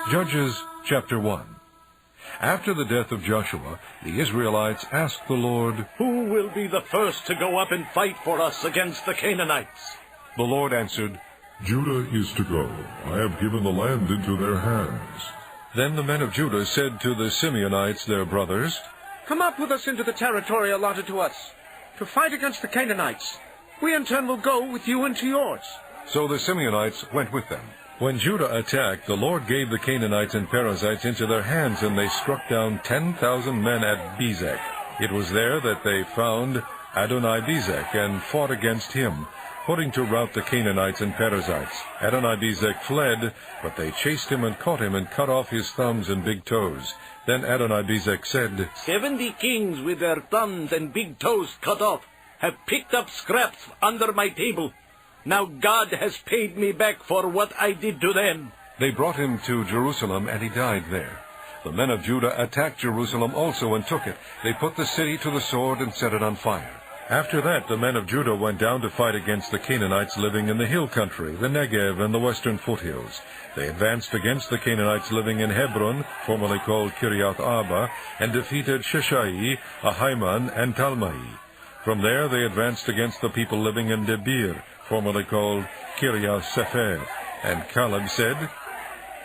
Judges chapter 1. After the death of Joshua, the Israelites asked the Lord, "Who will be the first to go up and fight for us against the Canaanites?" The Lord answered, Judah is to go. I have given the land into their hands. Then the men of Judah said to the Simeonites, their brothers, "Come up with us into the territory allotted to us, to fight against the Canaanites. We in turn will go with you into yours." So the Simeonites went with them. When Judah attacked, the Lord gave the Canaanites and Perizzites into their hands, and they struck down 10,000 men at Bezek. It was there that they found Adoni-Bezek and fought against him, putting to rout the Canaanites and Perizzites. Adoni-Bezek fled, but they chased him and caught him and cut off his thumbs and big toes. Then Adoni-Bezek said, 70 kings with their thumbs and big toes cut off have picked up scraps under my table. Now God has paid me back for what I did to them." They brought him to Jerusalem, and he died there. The men of Judah attacked Jerusalem also and took it. They put the city to the sword and set it on fire. After that, the men of Judah went down to fight against the Canaanites living in the hill country, the Negev, and the western foothills. They advanced against the Canaanites living in Hebron, formerly called Kiriath Arba, and defeated Sheshai, Ahiman, and Talmai. From there they advanced against the people living in Debir, formerly called Kiriath Sefer. And Caleb said,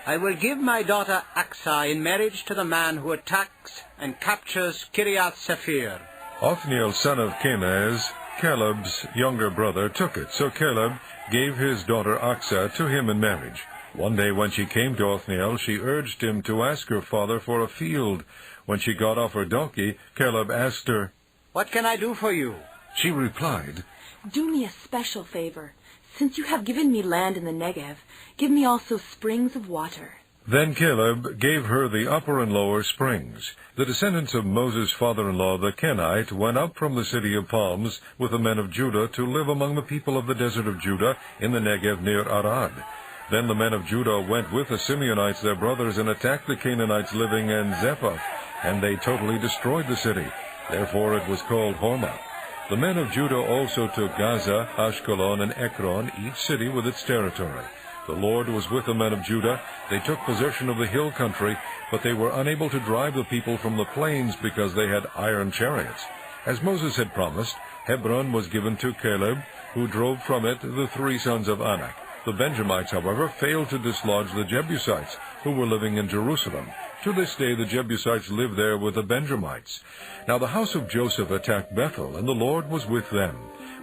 "I will give my daughter Aksah in marriage to the man who attacks and captures Kiriath Sefer." Othniel, son of Kenaz, Caleb's younger brother, took it. So Caleb gave his daughter Aksah to him in marriage. One day when she came to Othniel, she urged him to ask her father for a field. When she got off her donkey, Caleb asked her, "What can I do for you?" She replied, "Do me a special favor. Since you have given me land in the Negev, give me also springs of water." Then Caleb gave her the upper and lower springs. The descendants of Moses' father-in-law, the Kenite, went up from the city of palms with the men of Judah to live among the people of the desert of Judah in the Negev near Arad. Then the men of Judah went with the Simeonites, their brothers, and attacked the Canaanites living in Zephath, and they totally destroyed the city. Therefore it was called Hormah. The men of Judah also took Gaza, Ashkelon, and Ekron, each city with its territory. The Lord was with the men of Judah. They took possession of the hill country, but they were unable to drive the people from the plains because they had iron chariots. As Moses had promised, Hebron was given to Caleb, who drove from it the 3 sons of Anak. The Benjamites, however, failed to dislodge the Jebusites, who were living in Jerusalem. To this day the Jebusites live there with the Benjamites. Now the house of Joseph attacked Bethel, and the Lord was with them.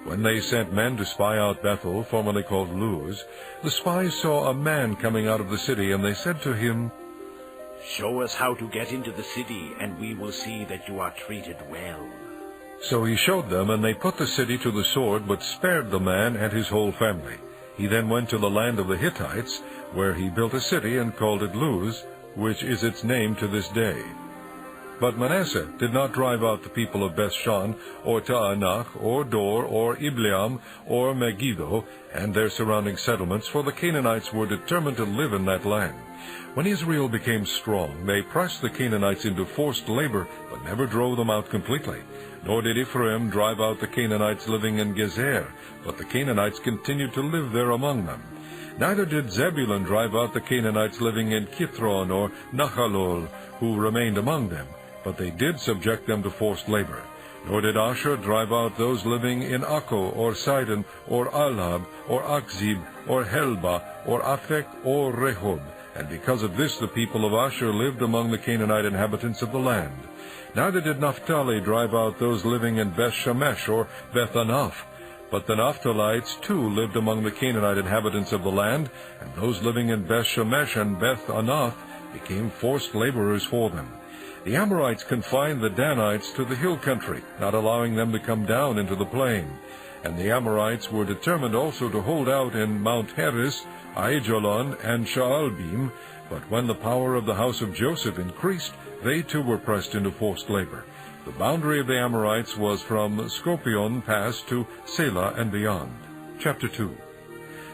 When they sent men to spy out Bethel, formerly called Luz, the spies saw a man coming out of the city, and they said to him, "Show us how to get into the city, and we will see that you are treated well." So he showed them, and they put the city to the sword, but spared the man and his whole family. He then went to the land of the Hittites, where he built a city and called it Luz, which is its name to this day. But Manasseh did not drive out the people of Bethshan, or Taanach, or Dor, or Ibleam, or Megiddo, and their surrounding settlements, for the Canaanites were determined to live in that land. When Israel became strong, they pressed the Canaanites into forced labor, but never drove them out completely. Nor did Ephraim drive out the Canaanites living in Gezer, but the Canaanites continued to live there among them. Neither did Zebulun drive out the Canaanites living in Kithron or Nahalol, who remained among them, but they did subject them to forced labor. Nor did Asher drive out those living in Akko, or Sidon, or Alab, or Akzib, or Helba, or Aphek, or Rehob. And because of this the people of Asher lived among the Canaanite inhabitants of the land. Neither did Naphtali drive out those living in Beth-Shemesh, or Beth-Anaph. But the Naphtalites too lived among the Canaanite inhabitants of the land, and those living in Beth-Shemesh and Beth-Anaph became forced laborers for them. The Amorites confined the Danites to the hill country, not allowing them to come down into the plain. And the Amorites were determined also to hold out in Mount Heres, Aijalon, and Shaalbim, but when the power of the house of Joseph increased, they too were pressed into forced labor. The boundary of the Amorites was from Scorpion Pass to Selah and beyond. Chapter 2.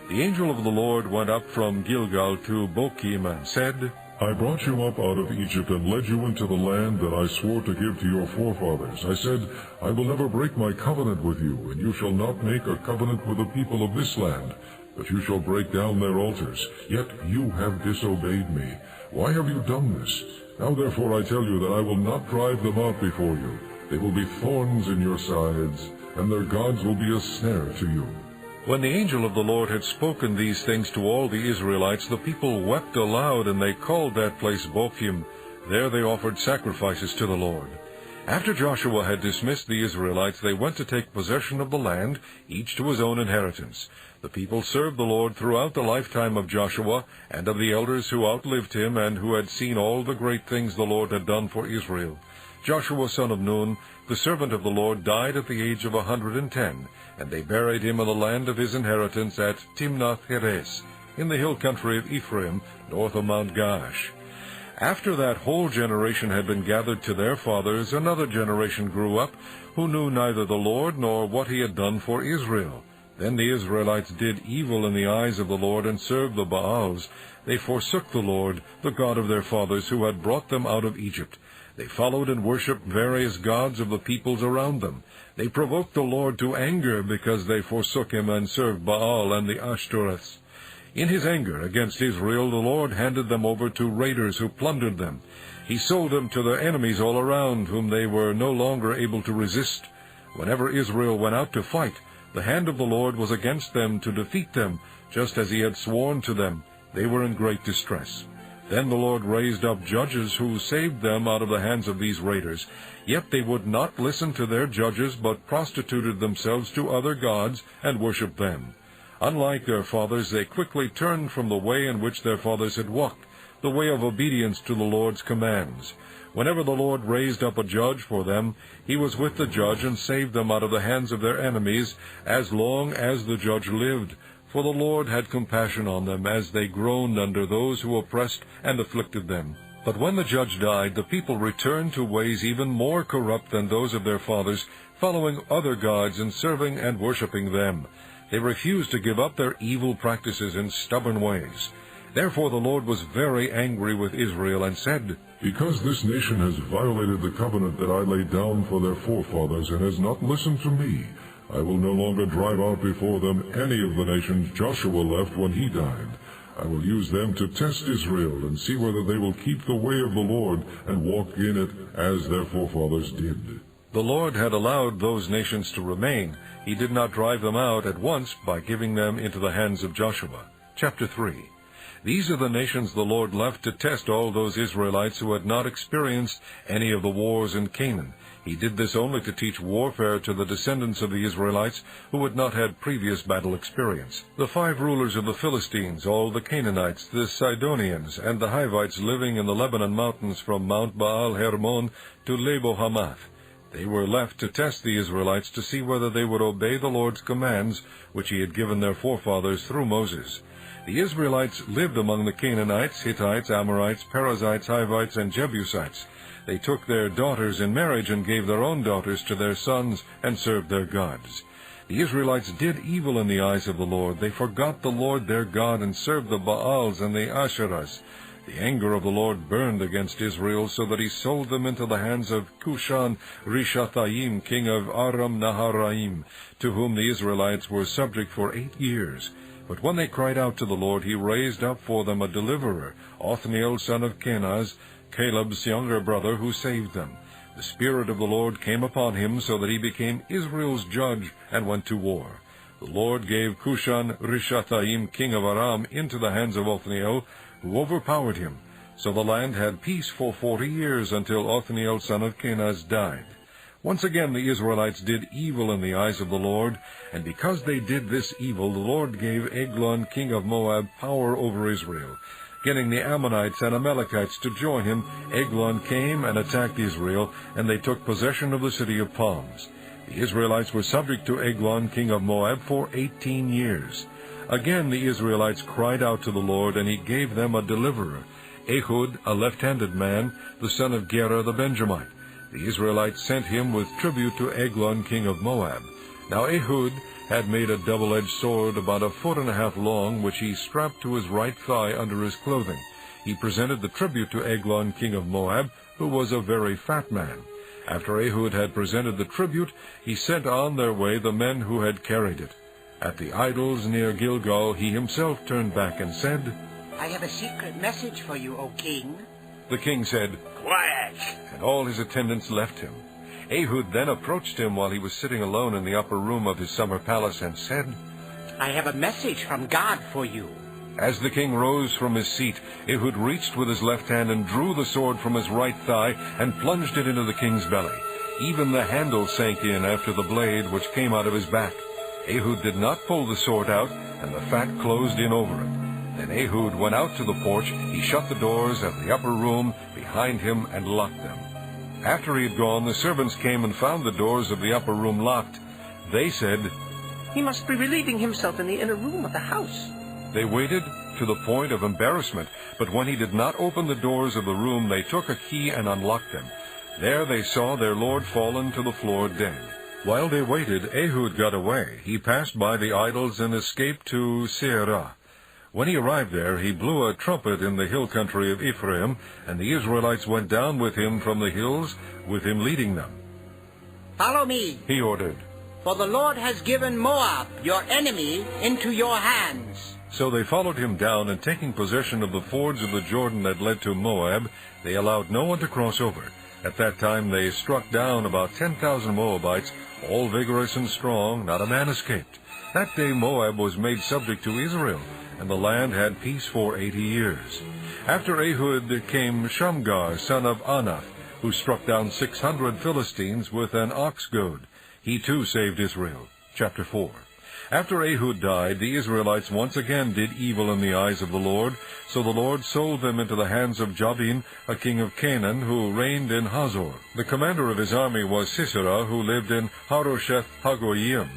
The angel of the Lord went up from Gilgal to Bochim and said, I brought you up out of Egypt and led you into the land that I swore to give to your forefathers. I said, I will never break my covenant with you, and you shall not make a covenant with the people of this land. that you shall break down their altars. Yet you have disobeyed me. Why have you done this? Now therefore I tell you that I will not drive them out before you. They will be thorns in your sides, and their gods will be a snare to you. When the angel of the Lord had spoken these things to all the Israelites, the people wept aloud, and they called that place Bochim. There they offered sacrifices to the Lord. After Joshua had dismissed the Israelites, they went to take possession of the land, each to his own inheritance. The people served the Lord throughout the lifetime of Joshua and of the elders who outlived him and who had seen all the great things the Lord had done for Israel. Joshua son of Nun, the servant of the Lord, died at the age of 110, and they buried him in the land of his inheritance at Timnath-Heres, in the hill country of Ephraim, north of Mount Gaash. After that whole generation had been gathered to their fathers, another generation grew up, who knew neither the Lord nor what he had done for Israel. Then the Israelites did evil in the eyes of the Lord, and served the Baals. They forsook the Lord, the God of their fathers, who had brought them out of Egypt. They followed and worshipped various gods of the peoples around them. They provoked the Lord to anger, because they forsook him and served Baal and the Ashtoreths. In his anger against Israel, the Lord handed them over to raiders who plundered them. He sold them to their enemies all around, whom they were no longer able to resist. Whenever Israel went out to fight, the hand of the Lord was against them to defeat them, just as he had sworn to them. They were in great distress. Then the Lord raised up judges who saved them out of the hands of these raiders. Yet they would not listen to their judges, but prostituted themselves to other gods and worshipped them. Unlike their fathers, they quickly turned from the way in which their fathers had walked, the way of obedience to the Lord's commands. Whenever the Lord raised up a judge for them, he was with the judge and saved them out of the hands of their enemies, as long as the judge lived. For the Lord had compassion on them, as they groaned under those who oppressed and afflicted them. But when the judge died, the people returned to ways even more corrupt than those of their fathers, following other gods and serving and worshipping them. They refused to give up their evil practices and stubborn ways. Therefore the Lord was very angry with Israel and said, Because this nation has violated the covenant that I laid down for their forefathers and has not listened to me, I will no longer drive out before them any of the nations Joshua left when he died. I will use them to test Israel and see whether they will keep the way of the Lord and walk in it as their forefathers did. The Lord had allowed those nations to remain. He did not drive them out at once by giving them into the hands of Joshua. Chapter 3. These are the nations the Lord left to test all those Israelites who had not experienced any of the wars in Canaan. He did this only to teach warfare to the descendants of the Israelites who had not had previous battle experience. The 5 rulers of the Philistines, all the Canaanites, the Sidonians, and the Hivites living in the Lebanon mountains from Mount Baal Hermon to Lebo Hamath. They were left to test the Israelites to see whether they would obey the Lord's commands, which he had given their forefathers through Moses. The Israelites lived among the Canaanites, Hittites, Amorites, Perizzites, Hivites, and Jebusites. They took their daughters in marriage and gave their own daughters to their sons and served their gods. The Israelites did evil in the eyes of the Lord. They forgot the Lord their God and served the Baals and the Asherahs. The anger of the Lord burned against Israel, so that he sold them into the hands of Cushan-Rishathaim, king of Aram-Naharaim, to whom the Israelites were subject for 8 years. But when they cried out to the Lord, he raised up for them a deliverer, Othniel son of Kenaz, Caleb's younger brother, who saved them. The Spirit of the Lord came upon him, so that he became Israel's judge and went to war. The Lord gave Cushan-Rishathaim, king of Aram, into the hands of Othniel, who overpowered him. So the land had peace for 40 years, until Othniel son of Kenaz died. Once again the Israelites did evil in the eyes of the Lord, and because they did this evil, the Lord gave Eglon king of Moab power over Israel. Getting the Ammonites and Amalekites to join him, Eglon came and attacked Israel, and they took possession of the city of palms. The Israelites were subject to Eglon king of Moab for 18 years. Again the Israelites cried out to the Lord, and he gave them a deliverer, Ehud, a left-handed man, the son of Gera the Benjamite. The Israelites sent him with tribute to Eglon king of Moab. Now Ehud had made a double-edged sword about 1.5 feet long, which he strapped to his right thigh under his clothing. He presented the tribute to Eglon king of Moab, who was a very fat man. After Ehud had presented the tribute, he sent on their way the men who had carried it. At the idols near Gilgal he himself turned back and said, I have a secret message for you, O king. The king said, Quiet! and all his attendants left him. Ehud then approached him while he was sitting alone in the upper room of his summer palace and said, I have a message from God for you. As the king rose from his seat, Ehud reached with his left hand and drew the sword from his right thigh and plunged it into the king's belly. Even the handle sank in after the blade which came out of his back. Ehud did not pull the sword out, and the fat closed in over it. Then Ehud went out to the porch. He shut the doors of the upper room behind him and locked them. After he had gone, the servants came and found the doors of the upper room locked. They said, He must be relieving himself in the inner room of the house. They waited to the point of embarrassment, but when he did not open the doors of the room, they took a key and unlocked them. There they saw their lord fallen to the floor dead. While they waited, Ehud got away. He passed by the idols and escaped to Seirah. When he arrived there, he blew a trumpet in the hill country of Ephraim, and the Israelites went down with him from the hills, with him leading them. Follow me, He ordered. for the Lord has given Moab, your enemy, into your hands. So they followed him down, and taking possession of the fords of the Jordan that led to Moab, they allowed no one to cross over. At that time they struck down about 10,000 Moabites, all vigorous and strong, not a man escaped. That day Moab was made subject to Israel, and the land had peace for 80 years. After Ehud came Shamgar, son of Anath, who struck down 600 Philistines with an ox goad. He too saved Israel. Chapter 4. After Ehud died, the Israelites once again did evil in the eyes of the Lord, so the Lord sold them into the hands of Jabin, a king of Canaan, who reigned in Hazor. The commander of his army was Sisera, who lived in Harosheth Hagoyim.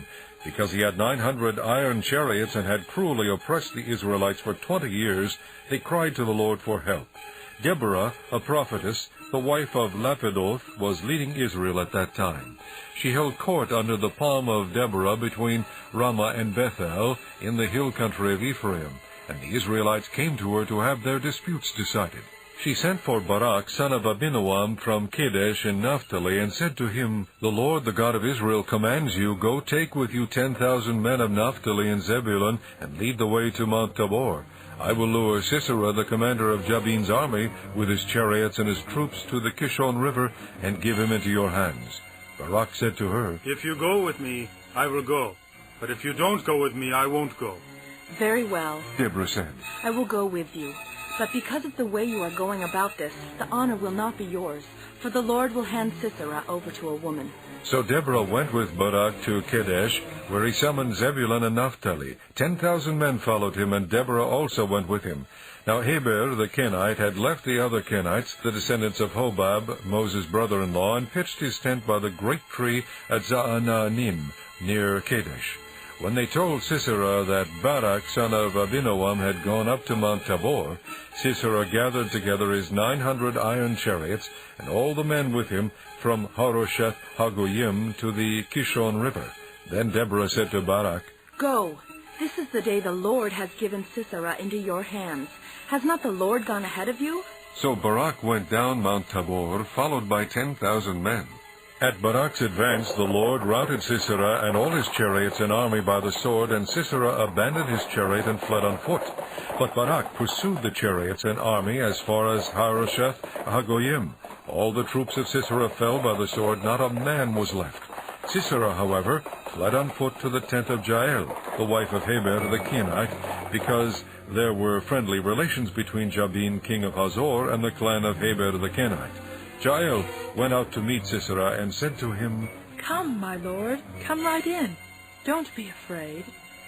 Because he had 900 iron chariots and had cruelly oppressed the Israelites for 20 years, they cried to the Lord for help. Deborah, a prophetess, the wife of Lapidoth, was leading Israel at that time. She held court under the palm of Deborah between Ramah and Bethel in the hill country of Ephraim, and the Israelites came to her to have their disputes decided. She sent for Barak, son of Abinoam, from Kadesh in Naphtali, and said to him, The Lord, the God of Israel, commands you, Go take with you 10,000 men of Naphtali and Zebulun, and lead the way to Mount Tabor. I will lure Sisera, the commander of Jabin's army, with his chariots and his troops to the Kishon River, and give him into your hands. Barak said to her, If you go with me, I will go. But if you don't go with me, I won't go. Very well. Deborah said, I will go with you. But because of the way you are going about this, the honor will not be yours, for the Lord will hand Sisera over to a woman. So Deborah went with Barak to Kadesh, where he summoned Zebulun and Naphtali. 10,000 men followed him, and Deborah also went with him. Now Heber the Kenite had left the other Kenites, the descendants of Hobab, Moses' brother-in-law, and pitched his tent by the great tree at Zaanannim, near Kadesh. When they told Sisera that Barak, son of Abinoam, had gone up to Mount Tabor, Sisera gathered together his 900 iron chariots, and all the men with him, from Harosheth Hagoyim to the Kishon River. Then Deborah said to Barak, Go. This is the day the Lord has given Sisera into your hands. Has not the Lord gone ahead of you? So Barak went down Mount Tabor, followed by 10,000 men. At Barak's advance, the Lord routed Sisera and all his chariots and army by the sword, and Sisera abandoned his chariot and fled on foot. But Barak pursued the chariots and army as far as Harosheth Hagoyim. All the troops of Sisera fell by the sword, not a man was left. Sisera, however, fled on foot to the tent of Jael, the wife of Heber the Kenite, because there were friendly relations between Jabin, king of Hazor, and the clan of Heber the Kenite. Jael went out to meet Sisera and said to him, Come, my lord, come right in. Don't be afraid.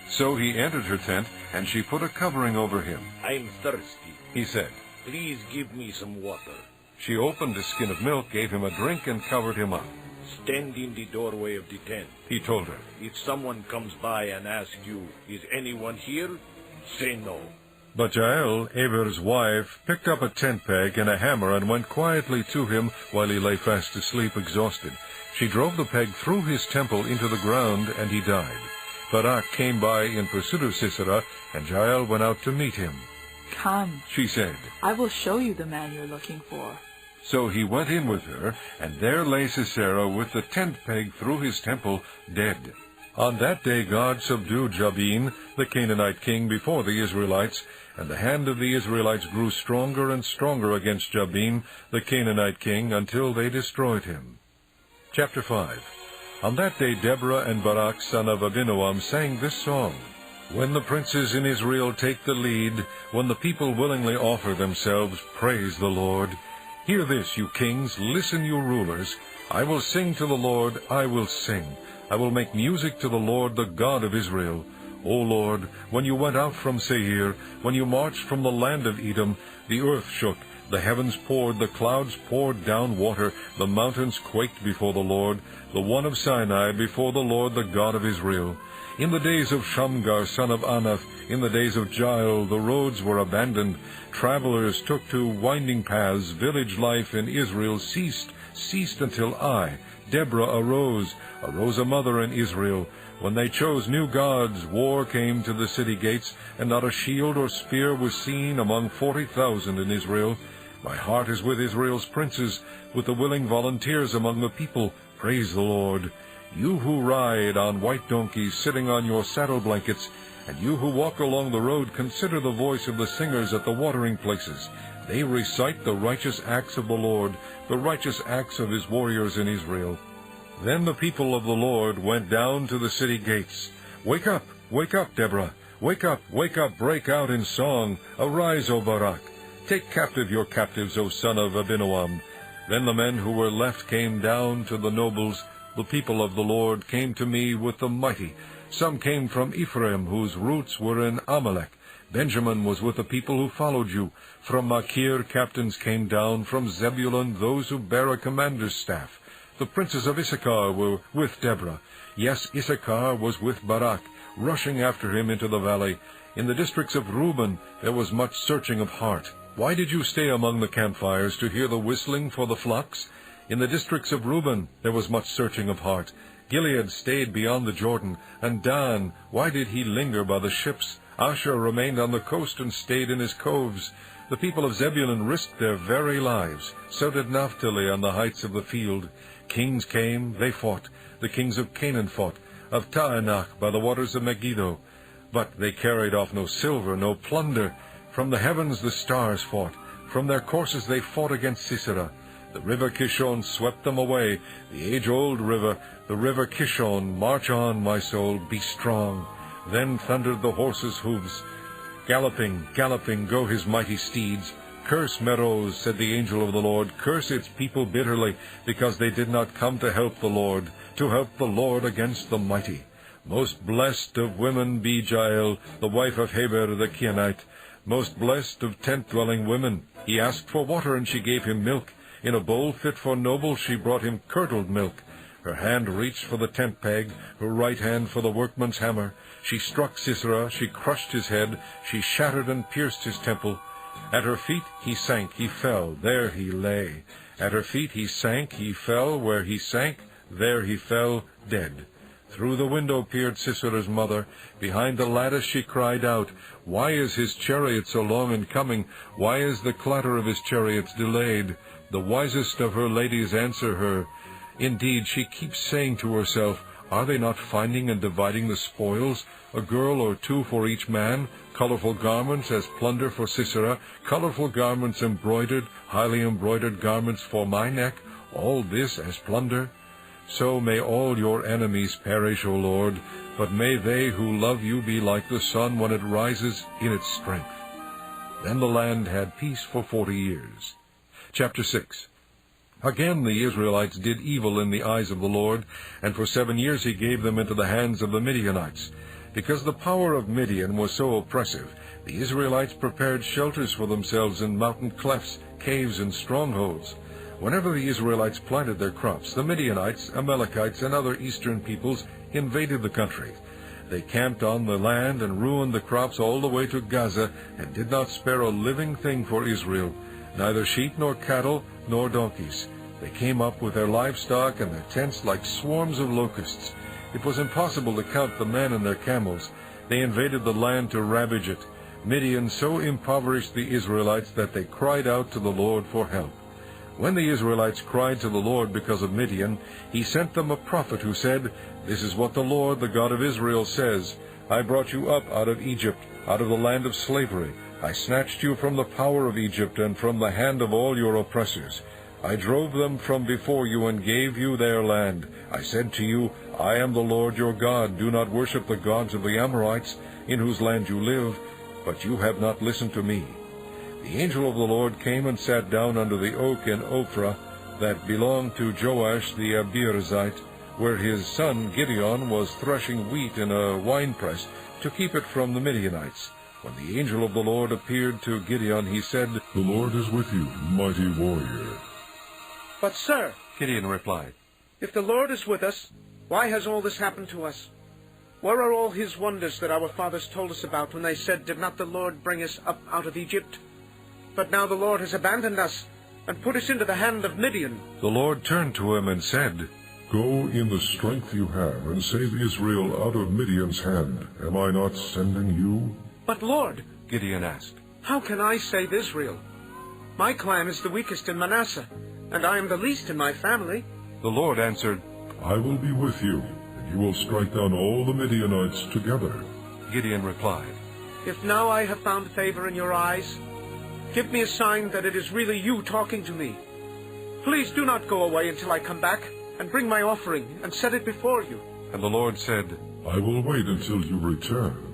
So he entered her tent, and she put a covering over him. I'm thirsty. He said, Please give me some water. She opened a skin of milk, gave him a drink, and covered him up. Stand in the doorway of the tent. He told her. If someone comes by and asks you, Is anyone here? Say no. But Jael, Heber's wife, picked up a tent peg and a hammer and went quietly to him while he lay fast asleep, exhausted. She drove the peg through his temple into the ground, and he died. Barak came by in pursuit of Sisera, and Jael went out to meet him. Come, She said. I will show you the man you're looking for. So he went in with her, and there lay Sisera with the tent peg through his temple, dead. On that day God subdued Jabin, the Canaanite king, before the Israelites, and the hand of the Israelites grew stronger and stronger against Jabin, the Canaanite king, until they destroyed him. Chapter 5. On that day Deborah and Barak son of Abinoam sang this song. When the princes in Israel take the lead, when the people willingly offer themselves, praise the Lord. Hear this, you kings, listen, you rulers. I will sing to the Lord, I will sing. I will make music to the Lord, the God of Israel. O Lord, when you went out from Seir, when you marched from the land of Edom, the earth shook, the heavens poured, the clouds poured down water, the mountains quaked before the Lord, the one of Sinai, before the Lord, the God of Israel. In the days of Shamgar, son of Anath, in the days of Jael, the roads were abandoned. Travelers took to winding paths. Village life in Israel ceased until I, Deborah, arose a mother in Israel. When they chose new gods, war came to the city gates, and not a shield or spear was seen among 40,000 in Israel. My heart is with Israel's princes, with the willing volunteers among the people. Praise the Lord. You who ride on white donkeys, sitting on your saddle blankets, and you who walk along the road, consider the voice of the singers at the watering places. They recite the righteous acts of the Lord, the righteous acts of his warriors in Israel. Then the people of the Lord went down to the city gates. Wake up, Deborah! Wake up, break out in song. Arise, O Barak! Take captive your captives, O son of Abinoam. Then the men who were left came down to the nobles. The people of the Lord came to me with the mighty. Some came from Ephraim, whose roots were in Amalek. Benjamin was with the people who followed you. From Machir captains came down, from Zebulun those who bear a commander's staff. The princes of Issachar were with Deborah. Yes, Issachar was with Barak, rushing after him into the valley. In the districts of Reuben there was much searching of heart. Why did you stay among the campfires to hear the whistling for the flocks? In the districts of Reuben there was much searching of heart. Gilead stayed beyond the Jordan, and Dan, why did he linger by the ships? Asher remained on the coast and stayed in his coves. The people of Zebulun risked their very lives. So did Naphtali on the heights of the field. Kings came, they fought. The kings of Canaan fought, of Taanach by the waters of Megiddo. But they carried off no silver, no plunder. From the heavens the stars fought. From their courses they fought against Sisera. The river Kishon swept them away, the age-old river, the river Kishon. March on, my soul, be strong. Then thundered the horses' hooves. Galloping, galloping, go his mighty steeds. Curse Meroz, said the angel of the Lord, curse its people bitterly, because they did not come to help the Lord against the mighty. Most blessed of women be Jael, the wife of Heber the Kenite. Most blessed of tent-dwelling women. He asked for water, and she gave him milk. In a bowl fit for nobles she brought him curdled milk. Her hand reached for the tent peg, her right hand for the workman's hammer. She struck Sisera, she crushed his head, she shattered and pierced his temple. At her feet he sank, he fell, there he lay. At her feet he sank, he fell, where he sank, there he fell, dead. Through the window peered Sisera's mother. Behind the lattice she cried out, Why is his chariot so long in coming? Why is the clatter of his chariots delayed? The wisest of her ladies answer her. Indeed, she keeps saying to herself, Are they not finding and dividing the spoils? A girl or two for each man, colorful garments as plunder for Sisera, colorful garments embroidered, highly embroidered garments for my neck, all this as plunder? So may all your enemies perish, O Lord, but may they who love you be like the sun when it rises in its strength. Then the land had peace for 40 years. Chapter 6. Again the Israelites did evil in the eyes of the Lord, and for 7 years he gave them into the hands of the Midianites. Because the power of Midian was so oppressive, the Israelites prepared shelters for themselves in mountain clefts, caves, and strongholds. Whenever the Israelites planted their crops, the Midianites, Amalekites, and other eastern peoples invaded the country. They camped on the land and ruined the crops all the way to Gaza, and did not spare a living thing for Israel, neither sheep nor cattle nor donkeys. They came up with their livestock and their tents like swarms of locusts. It was impossible to count the men and their camels. They invaded the land to ravage it. Midian so impoverished the Israelites that they cried out to the Lord for help. When the Israelites cried to the Lord because of Midian, he sent them a prophet who said, "This is what the Lord, the God of Israel, says, I brought you up out of Egypt, out of the land of slavery. I snatched you from the power of Egypt and from the hand of all your oppressors. I drove them from before you and gave you their land. I said to you, I am the Lord your God. Do not worship the gods of the Amorites, in whose land you live, but you have not listened to me." The angel of the Lord came and sat down under the oak in Ophrah that belonged to Joash the Abiezrite, where his son Gideon was threshing wheat in a winepress to keep it from the Midianites. When the angel of the Lord appeared to Gideon, he said, "The Lord is with you, mighty warrior." But, sir, Gideon replied, if the Lord is with us, why has all this happened to us? Where are all his wonders that our fathers told us about when they said, "Did not the Lord bring us up out of Egypt?" But now the Lord has abandoned us and put us into the hand of Midian. The Lord turned to him and said, "Go in the strength you have and save Israel out of Midian's hand. Am I not sending you?" But Lord, Gideon asked, how can I save Israel? My clan is the weakest in Manasseh, and I am the least in my family. The Lord answered, "I will be with you, and you will strike down all the Midianites together." Gideon replied, If now I have found favor in your eyes, give me a sign that it is really you talking to me. Please do not go away until I come back and bring my offering and set it before you. And the Lord said, "I will wait until you return."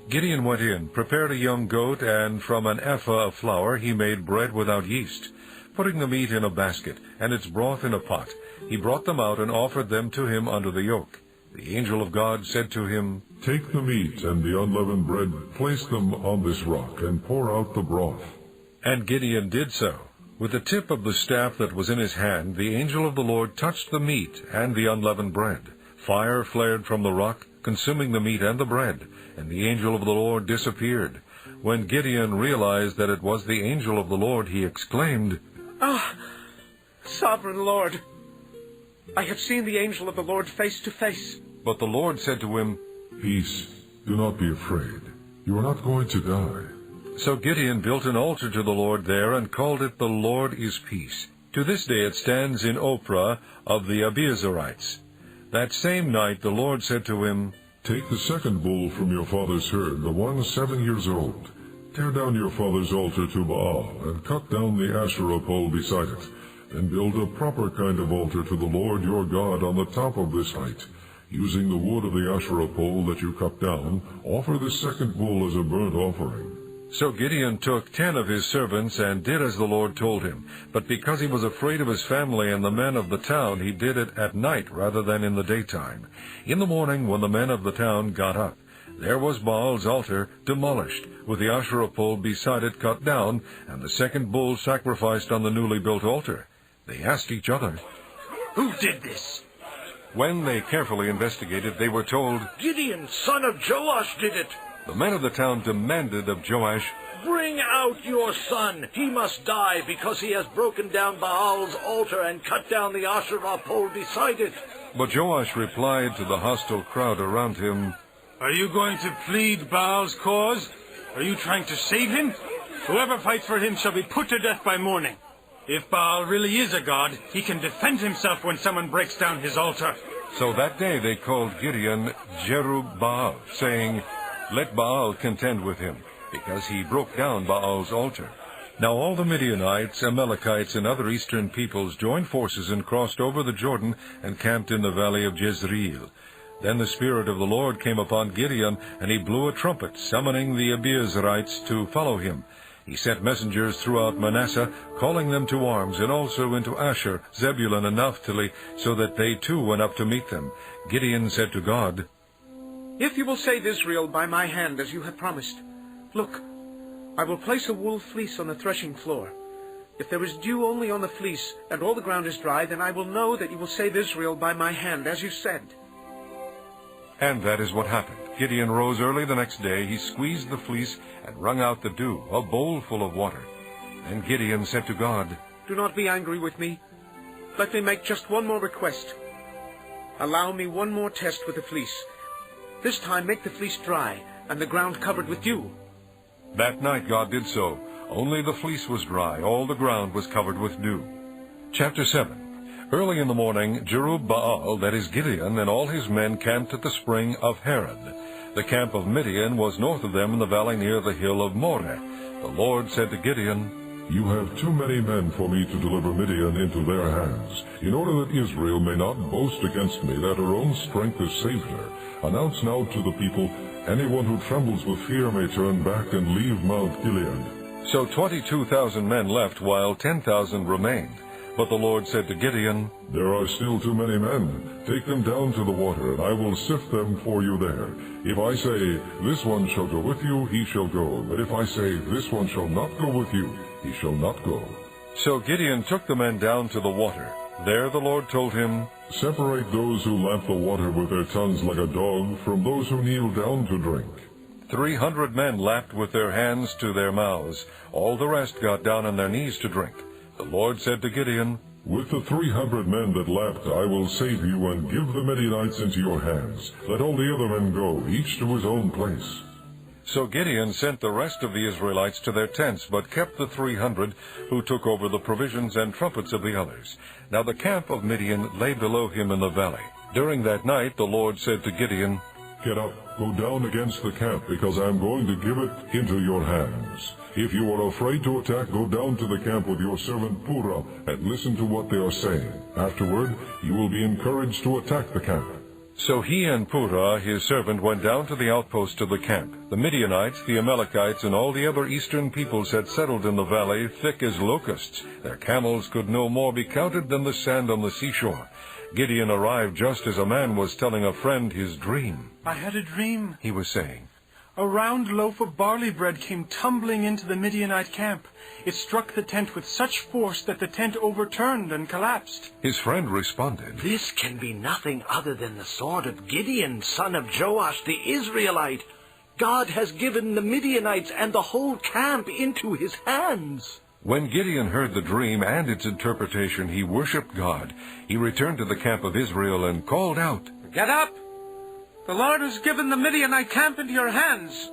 Gideon went in, prepared a young goat, and from an ephah of flour he made bread without yeast. Putting the meat in a basket, and its broth in a pot, he brought them out and offered them to him under the yoke. The angel of God said to him, "Take the meat and the unleavened bread, place them on this rock, and pour out the broth." And Gideon did so. With the tip of the staff that was in his hand, the angel of the Lord touched the meat and the unleavened bread. Fire flared from the rock, consuming the meat and the bread, and the angel of the Lord disappeared. When Gideon realized that it was the angel of the Lord, he exclaimed, Ah, sovereign Lord, I have seen the angel of the Lord face to face. But the Lord said to him, "Peace, do not be afraid. You are not going to die." So Gideon built an altar to the Lord there and called it, "The Lord is Peace." To this day it stands in Ophrah of the Abiezrites. That same night the Lord said to him, "Take the second bull from your father's herd, the one 7 years old. Tear down your father's altar to Baal, and cut down the Asherah pole beside it. Then build a proper kind of altar to the Lord your God on the top of this height. Using the wood of the Asherah pole that you cut down, offer the second bull as a burnt offering." So Gideon took 10 of his servants and did as the Lord told him. But because he was afraid of his family and the men of the town, he did it at night rather than in the daytime. In the morning, when the men of the town got up, there was Baal's altar demolished, with the Asherah pole beside it cut down, and the second bull sacrificed on the newly built altar. They asked each other, Who did this? When they carefully investigated, they were told, Gideon, son of Joash, did it. The men of the town demanded of Joash, Bring out your son. He must die because he has broken down Baal's altar and cut down the Asherah pole beside it. But Joash replied to the hostile crowd around him, Are you going to plead Baal's cause? Are you trying to save him? Whoever fights for him shall be put to death by morning. If Baal really is a god, he can defend himself when someone breaks down his altar. So that day they called Gideon Jerub-Baal, saying, Let Baal contend with him, because he broke down Baal's altar. Now all the Midianites, Amalekites, and other eastern peoples joined forces and crossed over the Jordan and camped in the valley of Jezreel. Then the Spirit of the Lord came upon Gideon, and he blew a trumpet, summoning the Abiezrites to follow him. He sent messengers throughout Manasseh, calling them to arms, and also into Asher, Zebulun, and Naphtali, so that they too went up to meet them. Gideon said to God, If you will save Israel by my hand, as you have promised, look, I will place a wool fleece on the threshing floor. If there is dew only on the fleece, and all the ground is dry, then I will know that you will save Israel by my hand, as you said. And that is what happened. Gideon rose early the next day. He squeezed the fleece and wrung out the dew, a bowl full of water. Then Gideon said to God, Do not be angry with me. Let me make just one more request. Allow me one more test with the fleece. This time make the fleece dry, and the ground covered with dew. That night God did so. Only the fleece was dry, all the ground was covered with dew. Chapter 7. Early in the morning, Jerubbaal, that is Gideon, and all his men camped at the spring of Harod. The camp of Midian was north of them in the valley near the hill of Moreh. The Lord said to Gideon, You have too many men for me to deliver Midian into their hands. In order that Israel may not boast against me that her own strength has saved her, announce now to the people, anyone who trembles with fear may turn back and leave Mount Gilead. So 22,000 men left, while 10,000 remained. But the Lord said to Gideon, There are still too many men. Take them down to the water, and I will sift them for you there. If I say, This one shall go with you, he shall go. But if I say, This one shall not go with you, he shall not go. So Gideon took the men down to the water. There the Lord told him, Separate those who lap the water with their tongues like a dog from those who kneel down to drink. 300 men lapped with their hands to their mouths. All the rest got down on their knees to drink. The Lord said to Gideon, With the 300 men that lapped, I will save you and give the Midianites into your hands. Let all the other men go, each to his own place. So Gideon sent the rest of the Israelites to their tents, but kept the 300 who took over the provisions and trumpets of the others. Now the camp of Midian lay below him in the valley. During that night the Lord said to Gideon, Get up, go down against the camp, because I am going to give it into your hands. If you are afraid to attack, go down to the camp with your servant Purah, and listen to what they are saying. Afterward, you will be encouraged to attack the camp. So he and Purah, his servant, went down to the outpost of the camp. The Midianites, the Amalekites, and all the other eastern peoples had settled in the valley, thick as locusts. Their camels could no more be counted than the sand on the seashore. Gideon arrived just as a man was telling a friend his dream. I had a dream, He was saying. A round loaf of barley bread came tumbling into the Midianite camp. It struck the tent with such force that the tent overturned and collapsed. His friend responded, This can be nothing other than the sword of Gideon, son of Joash the Israelite. God has given the Midianites and the whole camp into his hands. When Gideon heard the dream and its interpretation, he worshipped God. He returned to the camp of Israel and called out, Get up! The Lord has given the Midianite camp into your hands.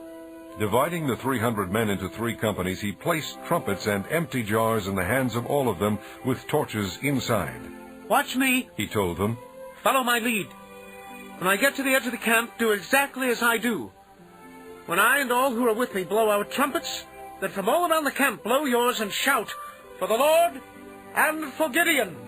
Dividing the 300 men into 3 companies, he placed trumpets and empty jars in the hands of all of them with torches inside. Watch me, He told them. Follow my lead. When I get to the edge of the camp, do exactly as I do. When I and all who are with me blow our trumpets, then from all around the camp blow yours and shout, For the Lord and for Gideon.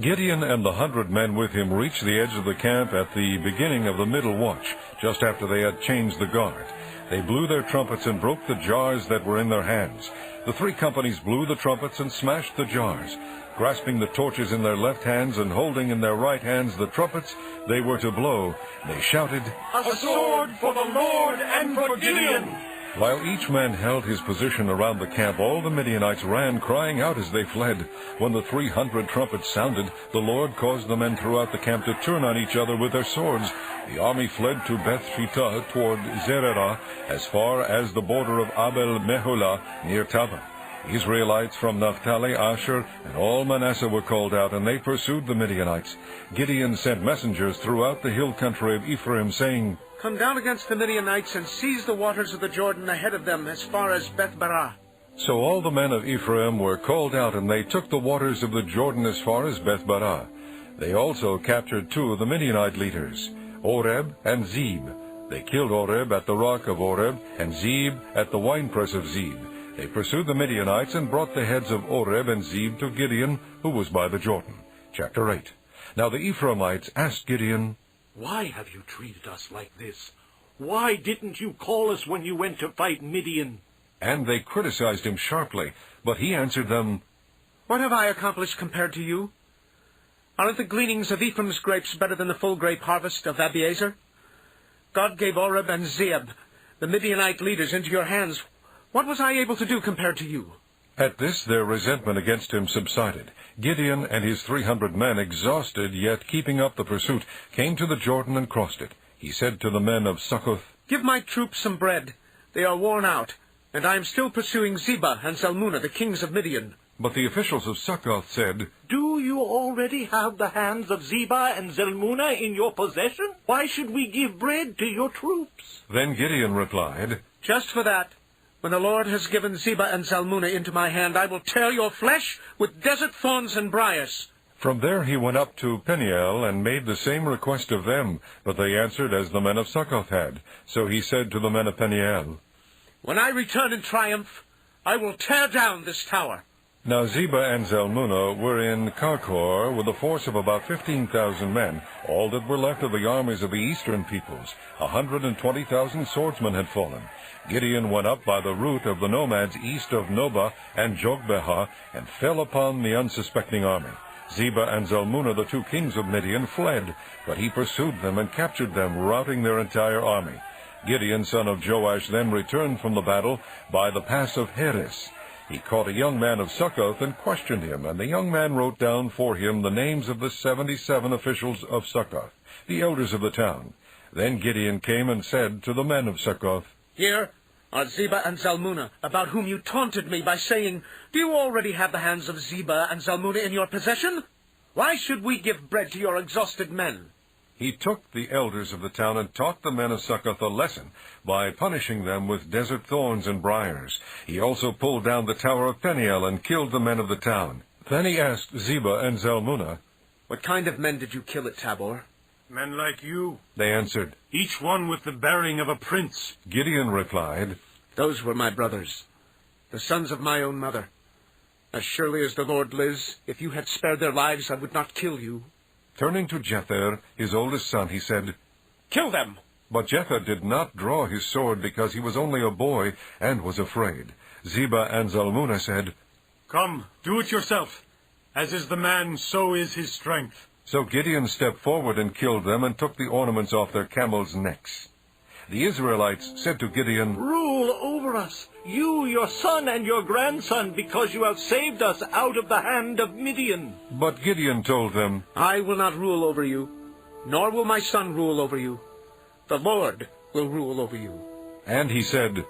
Gideon and the 100 men with him reached the edge of the camp at the beginning of the middle watch, just after they had changed the guard. They blew their trumpets and broke the jars that were in their hands. The 3 companies blew the trumpets and smashed the jars. Grasping the torches in their left hands and holding in their right hands the trumpets they were to blow, they shouted, A sword for the Lord and for Gideon. While each man held his position around the camp, all the Midianites ran, crying out as they fled. When the 300 trumpets sounded, the Lord caused the men throughout the camp to turn on each other with their swords. The army fled to Beth-shittah toward Zererah, as far as the border of Abel-Meholah near Tabah. Israelites from Naphtali, Asher, and all Manasseh were called out, and they pursued the Midianites. Gideon sent messengers throughout the hill country of Ephraim, saying, Come down against the Midianites and seize the waters of the Jordan ahead of them as far as Beth-barah. So all the men of Ephraim were called out, and they took the waters of the Jordan as far as Beth-barah. They also captured 2 of the Midianite leaders, Oreb and Zeb. They killed Oreb at the rock of Oreb, and Zeb at the winepress of Zeb. They pursued the Midianites and brought the heads of Oreb and Zeb to Gideon, who was by the Jordan. Chapter 8. Now the Ephraimites asked Gideon, Why have you treated us like this? Why didn't you call us when you went to fight Midian? And they criticized him sharply, but he answered them, What have I accomplished compared to you? Aren't the gleanings of Ephraim's grapes better than the full grape harvest of Abiezer? God gave Oreb and Zeb, the Midianite leaders, into your hands. What was I able to do compared to you? At this their resentment against him subsided. Gideon and his 300 men, exhausted yet keeping up the pursuit, came to the Jordan and crossed it. He said to the men of Succoth, Give my troops some bread. They are worn out, and I am still pursuing Zebah and Zalmunna, the kings of Midian. But the officials of Succoth said, Do you already have the hands of Zebah and Zalmunna in your possession? Why should we give bread to your troops? Then Gideon replied, Just for that. When the Lord has given Zebah and Zalmunna into my hand, I will tear your flesh with desert thorns and briars. From there he went up to Peniel and made the same request of them, but they answered as the men of Succoth had. So he said to the men of Peniel, When I return in triumph, I will tear down this tower. Now Zebah and Zalmunna were in Karkor with a force of about 15,000 men, all that were left of the armies of the eastern peoples. 120,000 swordsmen had fallen. Gideon went up by the route of the nomads east of Nobah and Jogbehah, and fell upon the unsuspecting army. Zebah and Zalmunna, the two kings of Midian, fled, but he pursued them and captured them, routing their entire army. Gideon, son of Joash, then returned from the battle by the pass of Heres. He caught a young man of Succoth and questioned him, and the young man wrote down for him the names of the 77 officials of Succoth, the elders of the town. Then Gideon came and said to the men of Succoth, Here are Zebah and Zalmunna, about whom you taunted me by saying, Do you already have the hands of Zebah and Zalmunna in your possession? Why should we give bread to your exhausted men? He took the elders of the town and taught the men of Succoth a lesson by punishing them with desert thorns and briars. He also pulled down the tower of Peniel and killed the men of the town. Then he asked Zebah and Zalmunna, What kind of men did you kill at Tabor? Men like you, they answered. each one with the bearing of a prince. Gideon replied, Those were my brothers, the sons of my own mother. As surely as the Lord lives, if you had spared their lives, I would not kill you. Turning to Jether, his oldest son, he said, Kill them! But Jether did not draw his sword because he was only a boy and was afraid. Zebah and Zalmunna said, Come, do it yourself. As is the man, so is his strength. So Gideon stepped forward and killed them and took the ornaments off their camels' necks. The Israelites said to Gideon, Rule over us, you, your son, and your grandson, because you have saved us out of the hand of Midian. But Gideon told them, I will not rule over you, nor will my son rule over you. The Lord will rule over you. And he said,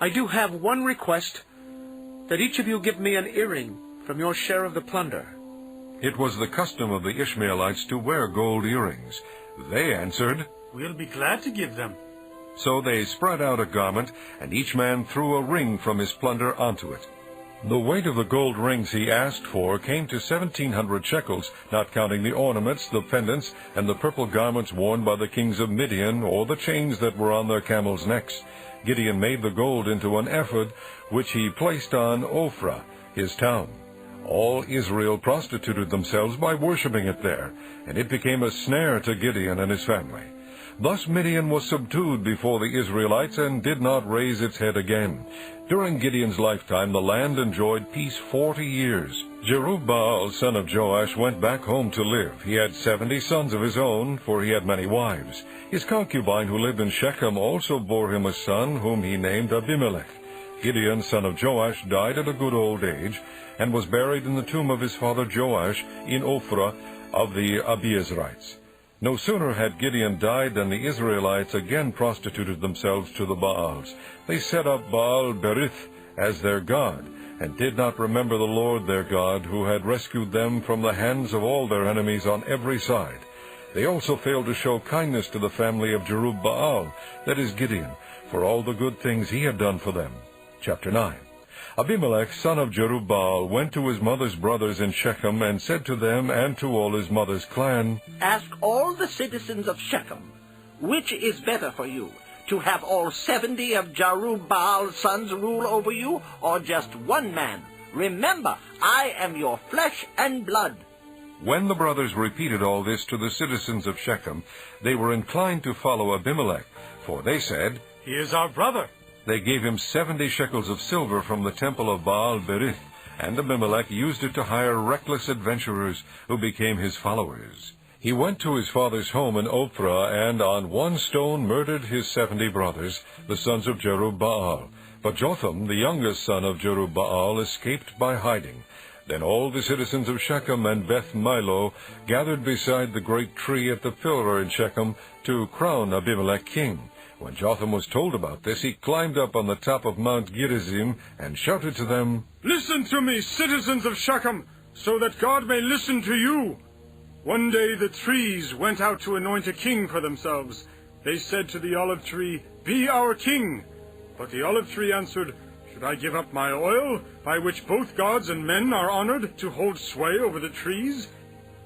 I do have one request, that each of you give me an earring from your share of the plunder. It was the custom of the Ishmaelites to wear gold earrings. They answered, We'll be glad to give them. So they spread out a garment, and each man threw a ring from his plunder onto it. The weight of the gold rings he asked for came to 1,700 shekels, not counting the ornaments, the pendants, and the purple garments worn by the kings of Midian, or the chains that were on their camels' necks. Gideon made the gold into an ephod, which he placed on Ophrah, his town. All Israel prostituted themselves by worshipping it there, and it became a snare to Gideon and his family. Thus Midian was subdued before the Israelites and did not raise its head again. During Gideon's lifetime the land enjoyed peace 40 years. Jerubbaal, son of Joash, went back home to live. He had 70 sons of his own, for he had many wives. His concubine who lived in Shechem also bore him a son, whom he named Abimelech. Gideon, son of Joash, died at a good old age, and was buried in the tomb of his father Joash in Ophrah of the Abiezrites. No sooner had Gideon died than the Israelites again prostituted themselves to the Baals. They set up Baal Berith as their god, and did not remember the Lord their God, who had rescued them from the hands of all their enemies on every side. They also failed to show kindness to the family of Jerubbaal, that is Gideon, for all the good things he had done for them. Chapter 9. Abimelech, son of Jerubbaal, went to his mother's brothers in Shechem, and said to them and to all his mother's clan, Ask all the citizens of Shechem, which is better for you, to have all 70 of Jerubbaal's sons rule over you, or just one man? Remember, I am your flesh and blood. When the brothers repeated all this to the citizens of Shechem, they were inclined to follow Abimelech, for they said, He is our brother. They gave him 70 shekels of silver from the temple of Baal Berith, and Abimelech used it to hire reckless adventurers who became his followers. He went to his father's home in Ophrah, and on one stone murdered his 70 brothers, the sons of Jerubbaal. But Jotham, the youngest son of Jerubbaal, escaped by hiding. Then all the citizens of Shechem and Beth Milo gathered beside the great tree at the pillar in Shechem to crown Abimelech king. When Jotham was told about this, he climbed up on the top of Mount Gerizim and shouted to them, Listen to me, citizens of Shechem, so that God may listen to you. One day the trees went out to anoint a king for themselves. They said to the olive tree, Be our king. But the olive tree answered, Should I give up my oil, by which both gods and men are honored, to hold sway over the trees?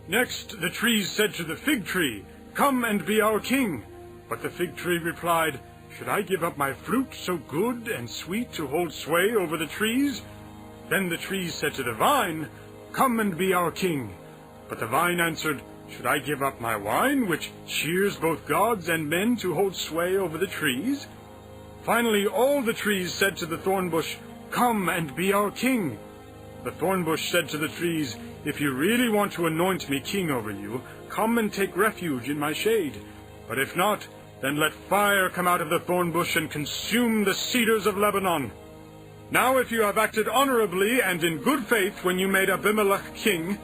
Next the trees said to the fig tree, Come and be our king. But the fig tree replied, Should I give up my fruit so good and sweet to hold sway over the trees? Then the trees said to the vine, Come and be our king. But the vine answered, Should I give up my wine, which cheers both gods and men to hold sway over the trees? Finally all the trees said to the thorn bush, Come and be our king. The thorn bush said to the trees, If you really want to anoint me king over you, come and take refuge in my shade. But if not, then let fire come out of the thorn bush and consume the cedars of Lebanon. Now if you have acted honorably and in good faith when you made Abimelech king,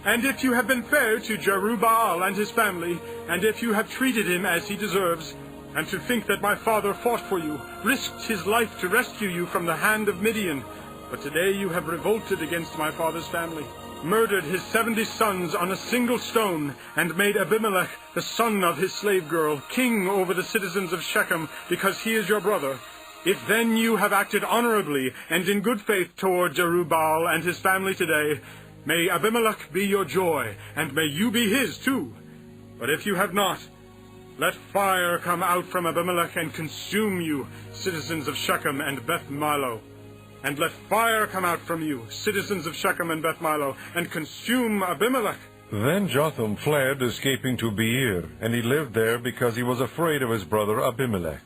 and if you have been fair to Jerubbaal and his family, and if you have treated him as he deserves, and to think that my father fought for you, risked his life to rescue you from the hand of Midian, but today you have revolted against my father's family, murdered his 70 sons on a single stone, and made Abimelech, the son of his slave girl, king over the citizens of Shechem, because he is your brother. If then you have acted honorably and in good faith toward Jerubbaal and his family today, may Abimelech be your joy, and may you be his too. But if you have not, let fire come out from Abimelech and consume you, citizens of Shechem and Beth Milo. And let fire come out from you, citizens of Shechem and Beth Milo, and consume Abimelech. Then Jotham fled, escaping to Beer, and he lived there because he was afraid of his brother Abimelech.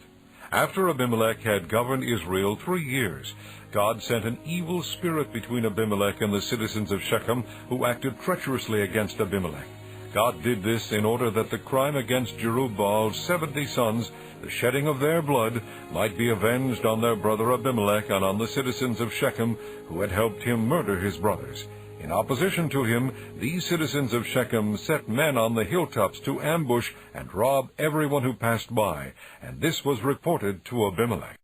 After Abimelech had governed Israel 3 years, God sent an evil spirit between Abimelech and the citizens of Shechem, who acted treacherously against Abimelech. God did this in order that the crime against Jerubbaal's 70 sons, the shedding of their blood, might be avenged on their brother Abimelech and on the citizens of Shechem, who had helped him murder his brothers. In opposition to him, these citizens of Shechem set men on the hilltops to ambush and rob everyone who passed by, and this was reported to Abimelech.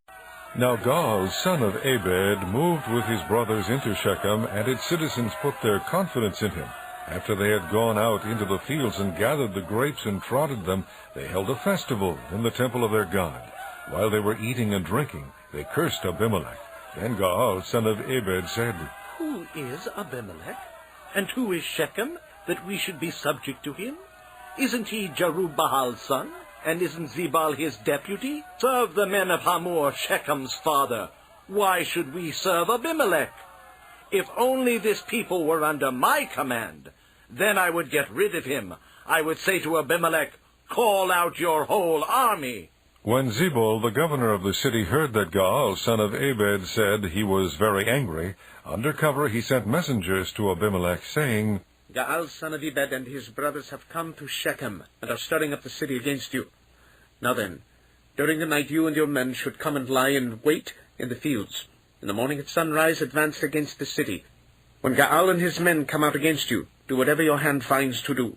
Now Gaal, son of Ebed, moved with his brothers into Shechem, and its citizens put their confidence in him. After they had gone out into the fields and gathered the grapes and trodden them, they held a festival in the temple of their God. While they were eating and drinking, they cursed Abimelech. Then Gaal, son of Ebed, said, Who is Abimelech? And who is Shechem, that we should be subject to him? Isn't he Jerubbaal's son? And isn't Zebal his deputy? Serve the men of Hamor, Shechem's father. Why should we serve Abimelech? If only this people were under my command, then I would get rid of him. I would say to Abimelech, Call out your whole army. When Zebul, the governor of the city, heard that Gaal, son of Ebed, said he was very angry, under cover he sent messengers to Abimelech, saying, Gaal, son of Ebed, and his brothers have come to Shechem, and are stirring up the city against you. Now then, during the night you and your men should come and lie in wait in the fields. In the morning at sunrise advance against the city. When Gaal and his men come out against you, do whatever your hand finds to do.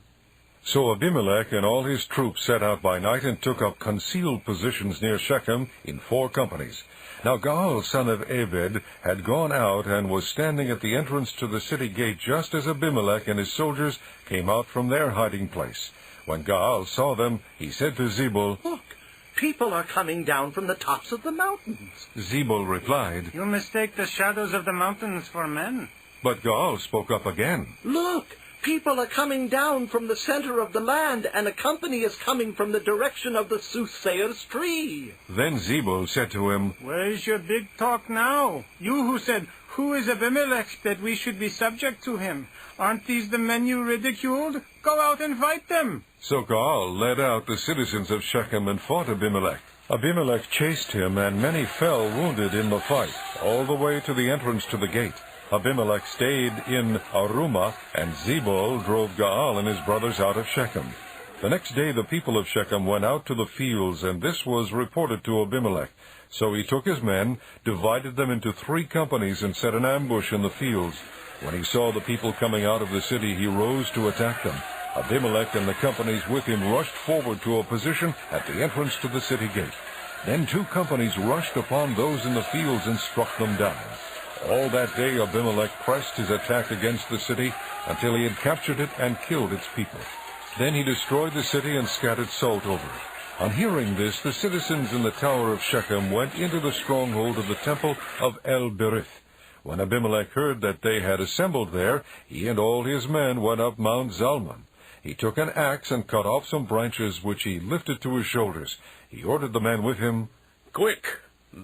So Abimelech and all his troops set out by night and took up concealed positions near Shechem in 4 companies. Now Gaal, son of Ebed, had gone out and was standing at the entrance to the city gate just as Abimelech and his soldiers came out from their hiding place. When Gaal saw them, he said to Zebul, Look, people are coming down from the tops of the mountains. Zebul replied, You mistake the shadows of the mountains for men. But Gaal spoke up again. Look, people are coming down from the center of the land, and a company is coming from the direction of the soothsayer's tree. Then Zebul said to him, Where's your big talk now? You who said, Who is Abimelech that we should be subject to him? Aren't these the men you ridiculed? Go out and fight them. So Gaal led out the citizens of Shechem and fought Abimelech. Abimelech chased him, and many fell wounded in the fight, all the way to the entrance to the gate. Abimelech stayed in Arumah, and Zebul drove Gaal and his brothers out of Shechem. The next day the people of Shechem went out to the fields, and this was reported to Abimelech. So he took his men, divided them into 3 companies, and set an ambush in the fields. When he saw the people coming out of the city, he rose to attack them. Abimelech and the companies with him rushed forward to a position at the entrance to the city gate. Then 2 companies rushed upon those in the fields and struck them down. All that day Abimelech pressed his attack against the city until he had captured it and killed its people. Then he destroyed the city and scattered salt over it. On hearing this, the citizens in the tower of Shechem went into the stronghold of the temple of El-Berith. When Abimelech heard that they had assembled there, he and all his men went up Mount Zalmon. He took an axe and cut off some branches which he lifted to his shoulders. He ordered the men with him, "Quick,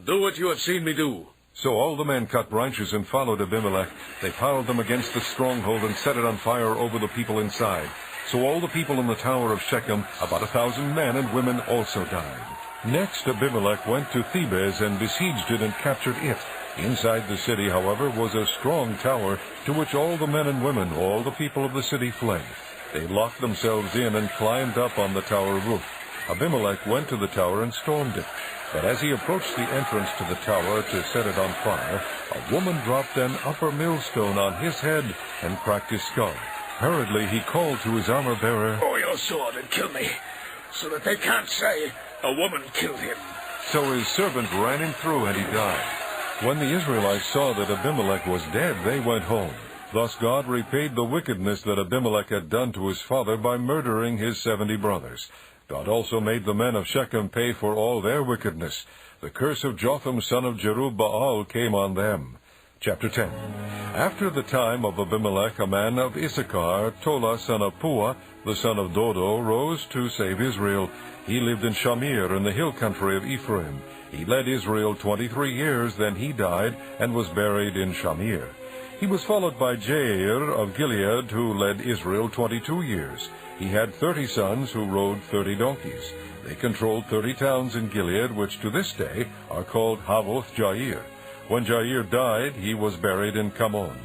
do what you have seen me do." So all the men cut branches and followed Abimelech. They piled them against the stronghold and set it on fire over the people inside. So all the people in the tower of Shechem, about 1,000 men and women, also died. Next Abimelech went to Thebez and besieged it and captured it. Inside the city, however, was a strong tower to which all the men and women, all the people of the city, fled. They locked themselves in and climbed up on the tower roof. Abimelech went to the tower and stormed it. But as he approached the entrance to the tower to set it on fire, a woman dropped an upper millstone on his head and cracked his skull. Hurriedly he called to his armor-bearer, "Draw your sword and kill me, so that they can't say a woman killed him." So his servant ran him through and he died. When the Israelites saw that Abimelech was dead, they went home. Thus God repaid the wickedness that Abimelech had done to his father by murdering his 70 brothers. God also made the men of Shechem pay for all their wickedness. The curse of Jotham son of Jerubbaal came on them. Chapter 10. After the time of Abimelech, a man of Issachar, Tola son of Puah, the son of Dodo, rose to save Israel. He lived in Shamir in the hill country of Ephraim. He led Israel 23 years, then he died and was buried in Shamir. He was followed by Jair of Gilead, who led Israel 22 years. He had 30 sons who rode 30 donkeys. They controlled 30 towns in Gilead, which to this day are called Havoth Jair. When Jair died, he was buried in Kamon.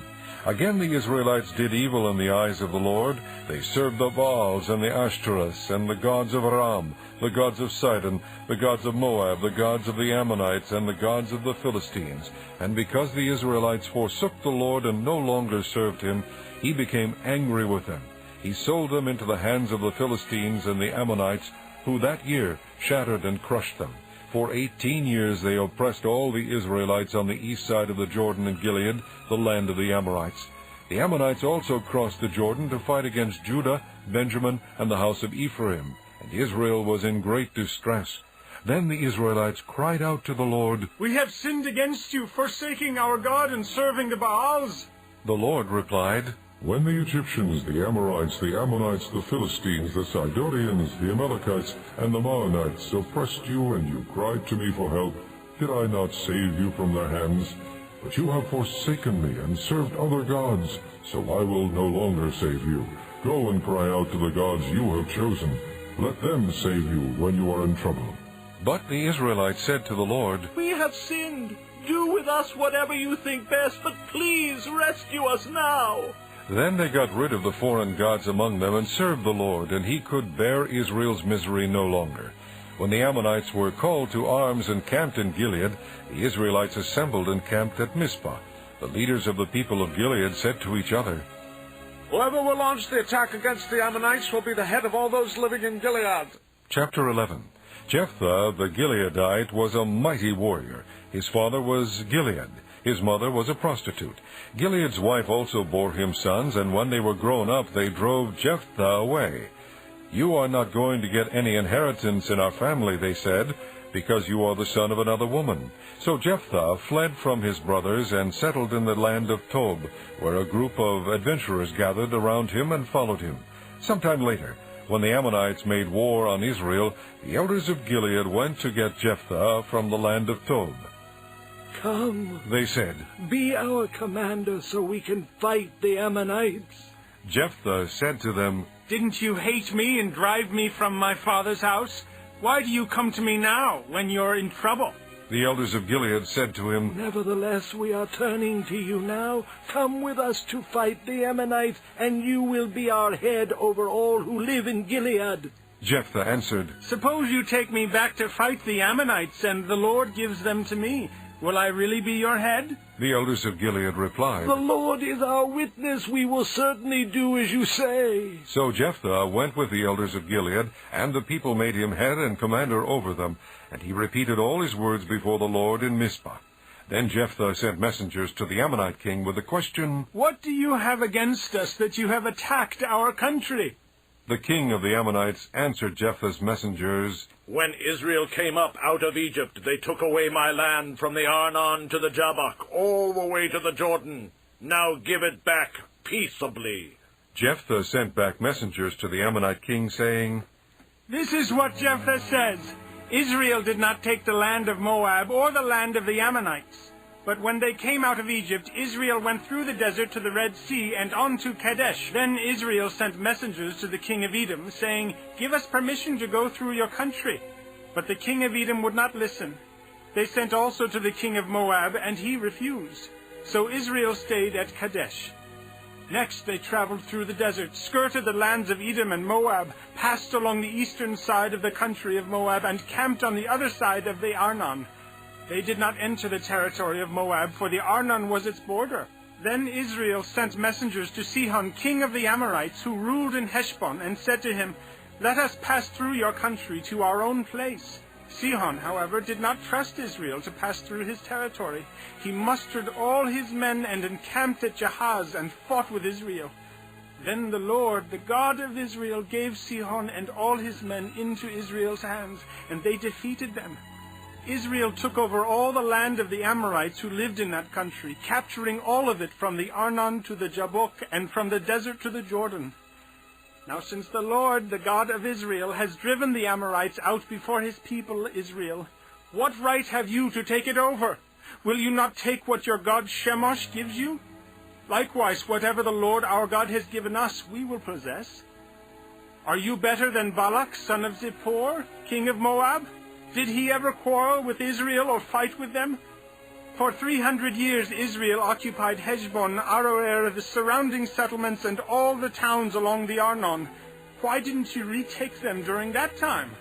Again the Israelites did evil in the eyes of the Lord. They served the Baals and the Ashtoreths and the gods of Aram, the gods of Sidon, the gods of Moab, the gods of the Ammonites, and the gods of the Philistines. And because the Israelites forsook the Lord and no longer served him, he became angry with them. He sold them into the hands of the Philistines and the Ammonites, who that year shattered and crushed them. For 18 years they oppressed all the Israelites on the east side of the Jordan in Gilead, the land of the Amorites. The Ammonites also crossed the Jordan to fight against Judah, Benjamin, and the house of Ephraim, and Israel was in great distress. Then the Israelites cried out to the Lord, "We have sinned against you, forsaking our God and serving the Baals." The Lord replied, When the Egyptians, the Amorites, the Ammonites, the Philistines, the Sidonians, the Amalekites, and the Maonites oppressed you, and you cried to me for help, did I not save you from their hands? But you have forsaken me and served other gods, so I will no longer save you. Go and cry out to the gods you have chosen. Let them save you when you are in trouble. But the Israelites said to the Lord, "We have sinned. Do with us whatever you think best, but please rescue us now." Then they got rid of the foreign gods among them and served the Lord, and he could bear Israel's misery no longer. When the Ammonites were called to arms and camped in Gilead, the Israelites assembled and camped at Mizpah. The leaders of the people of Gilead said to each other, Whoever will launch the attack against the Ammonites will be the head of all those living in Gilead. Chapter 11. Jephthah the Gileadite was a mighty warrior. His father was Gilead. His mother was a prostitute. Gilead's wife also bore him sons, and when they were grown up, they drove Jephthah away. "You are not going to get any inheritance in our family," they said, "because you are the son of another woman." So Jephthah fled from his brothers and settled in the land of Tob, where a group of adventurers gathered around him and followed him. Sometime later, when the Ammonites made war on Israel, the elders of Gilead went to get Jephthah from the land of Tob. "Come," They said, "be our commander so we can fight the Ammonites." Jephthah said to them, "Didn't you hate me and drive me from my father's house? Why do you come to me now, when you're in trouble?" The elders of Gilead said to him, "Nevertheless, we are turning to you now. Come with us to fight the Ammonites, and you will be our head over all who live in Gilead." Jephthah answered, "Suppose you take me back to fight the Ammonites, and the Lord gives them to me. Will I really be your head?" The elders of Gilead replied, "The Lord is our witness. We will certainly do as you say." So Jephthah went with the elders of Gilead, and the people made him head and commander over them, and he repeated all his words before the Lord in Mizpah. Then Jephthah sent messengers to the Ammonite king with the question, "What do you have against us that you have attacked our country?" The king of the Ammonites answered Jephthah's messengers, When Israel came up out of Egypt, they took away my land from the Arnon to the Jabbok, all the way to the Jordan. Now give it back peaceably. Jephthah sent back messengers to the Ammonite king, saying, This is what Jephthah says. Israel did not take the land of Moab or the land of the Ammonites. But when they came out of Egypt, Israel went through the desert to the Red Sea and on to Kadesh. Then Israel sent messengers to the king of Edom, saying, Give us permission to go through your country. But the king of Edom would not listen. They sent also to the king of Moab, and he refused. So Israel stayed at Kadesh. Next they traveled through the desert, skirted the lands of Edom and Moab, passed along the eastern side of the country of Moab, and camped on the other side of the Arnon. They did not enter the territory of Moab, for the Arnon was its border. Then Israel sent messengers to Sihon, king of the Amorites, who ruled in Heshbon, and said to him, Let us pass through your country to our own place. Sihon, however, did not trust Israel to pass through his territory. He mustered all his men and encamped at Jahaz and fought with Israel. Then the Lord, the God of Israel, gave Sihon and all his men into Israel's hands, and they defeated them. Israel took over all the land of the Amorites who lived in that country, capturing all of it from the Arnon to the Jabbok and from the desert to the Jordan. Now since the Lord, the God of Israel, has driven the Amorites out before his people Israel, what right have you to take it over? Will you not take what your god Shemosh gives you? Likewise, whatever the Lord our God has given us, we will possess. Are you better than Balak, son of Zippor, king of Moab? Did he ever quarrel with Israel or fight with them? For 300 years Israel occupied Heshbon, Aroer, the surrounding settlements, and all the towns along the Arnon. Why didn't you retake them during that time?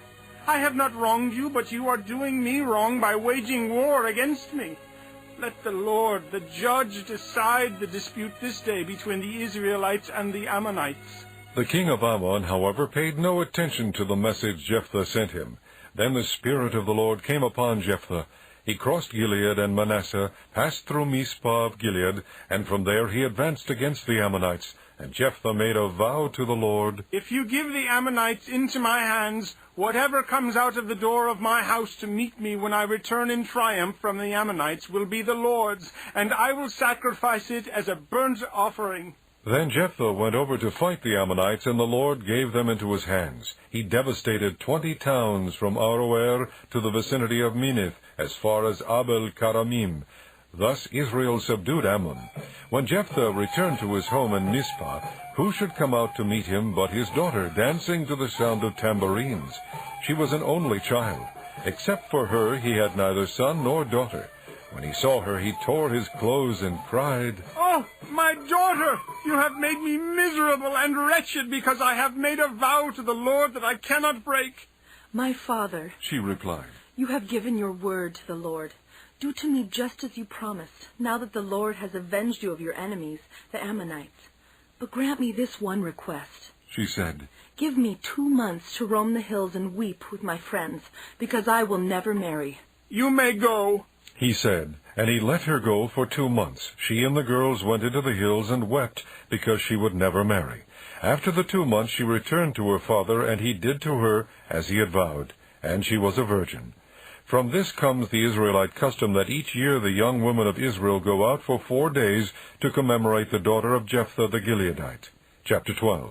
I have not wronged you, but you are doing me wrong by waging war against me. Let the Lord, the judge, decide the dispute this day between the Israelites and the Ammonites. The king of Ammon, however, paid no attention to the message Jephthah sent him. Then the Spirit of the Lord came upon Jephthah. He crossed Gilead and Manasseh, passed through Mizpah of Gilead, and from there he advanced against the Ammonites. And Jephthah made a vow to the Lord, If you give the Ammonites into my hands, whatever comes out of the door of my house to meet me when I return in triumph from the Ammonites will be the Lord's, and I will sacrifice it as a burnt offering. Then Jephthah went over to fight the Ammonites, and the Lord gave them into his hands. He devastated 20 towns from Aroer to the vicinity of Minith, as far as Abel-Karamim. Thus Israel subdued Ammon. When Jephthah returned to his home in Mizpah, who should come out to meet him but his daughter, dancing to the sound of tambourines? She was an only child. Except for her he had neither son nor daughter. When he saw her, he tore his clothes and cried, Oh, my daughter! You have made me miserable and wretched because I have made a vow to the Lord that I cannot break. My father, she replied, you have given your word to the Lord. Do to me just as you promised, now that the Lord has avenged you of your enemies, the Ammonites. But grant me this one request. She said, Give me 2 months to roam the hills and weep with my friends, because I will never marry. You may go, he said, and he let her go for 2 months. She and the girls went into the hills and wept because she would never marry. After the 2 months she returned to her father, and he did to her as he had vowed, and she was a virgin. From this comes the Israelite custom that each year the young women of Israel go out for 4 days to commemorate the daughter of Jephthah the Gileadite. Chapter 12.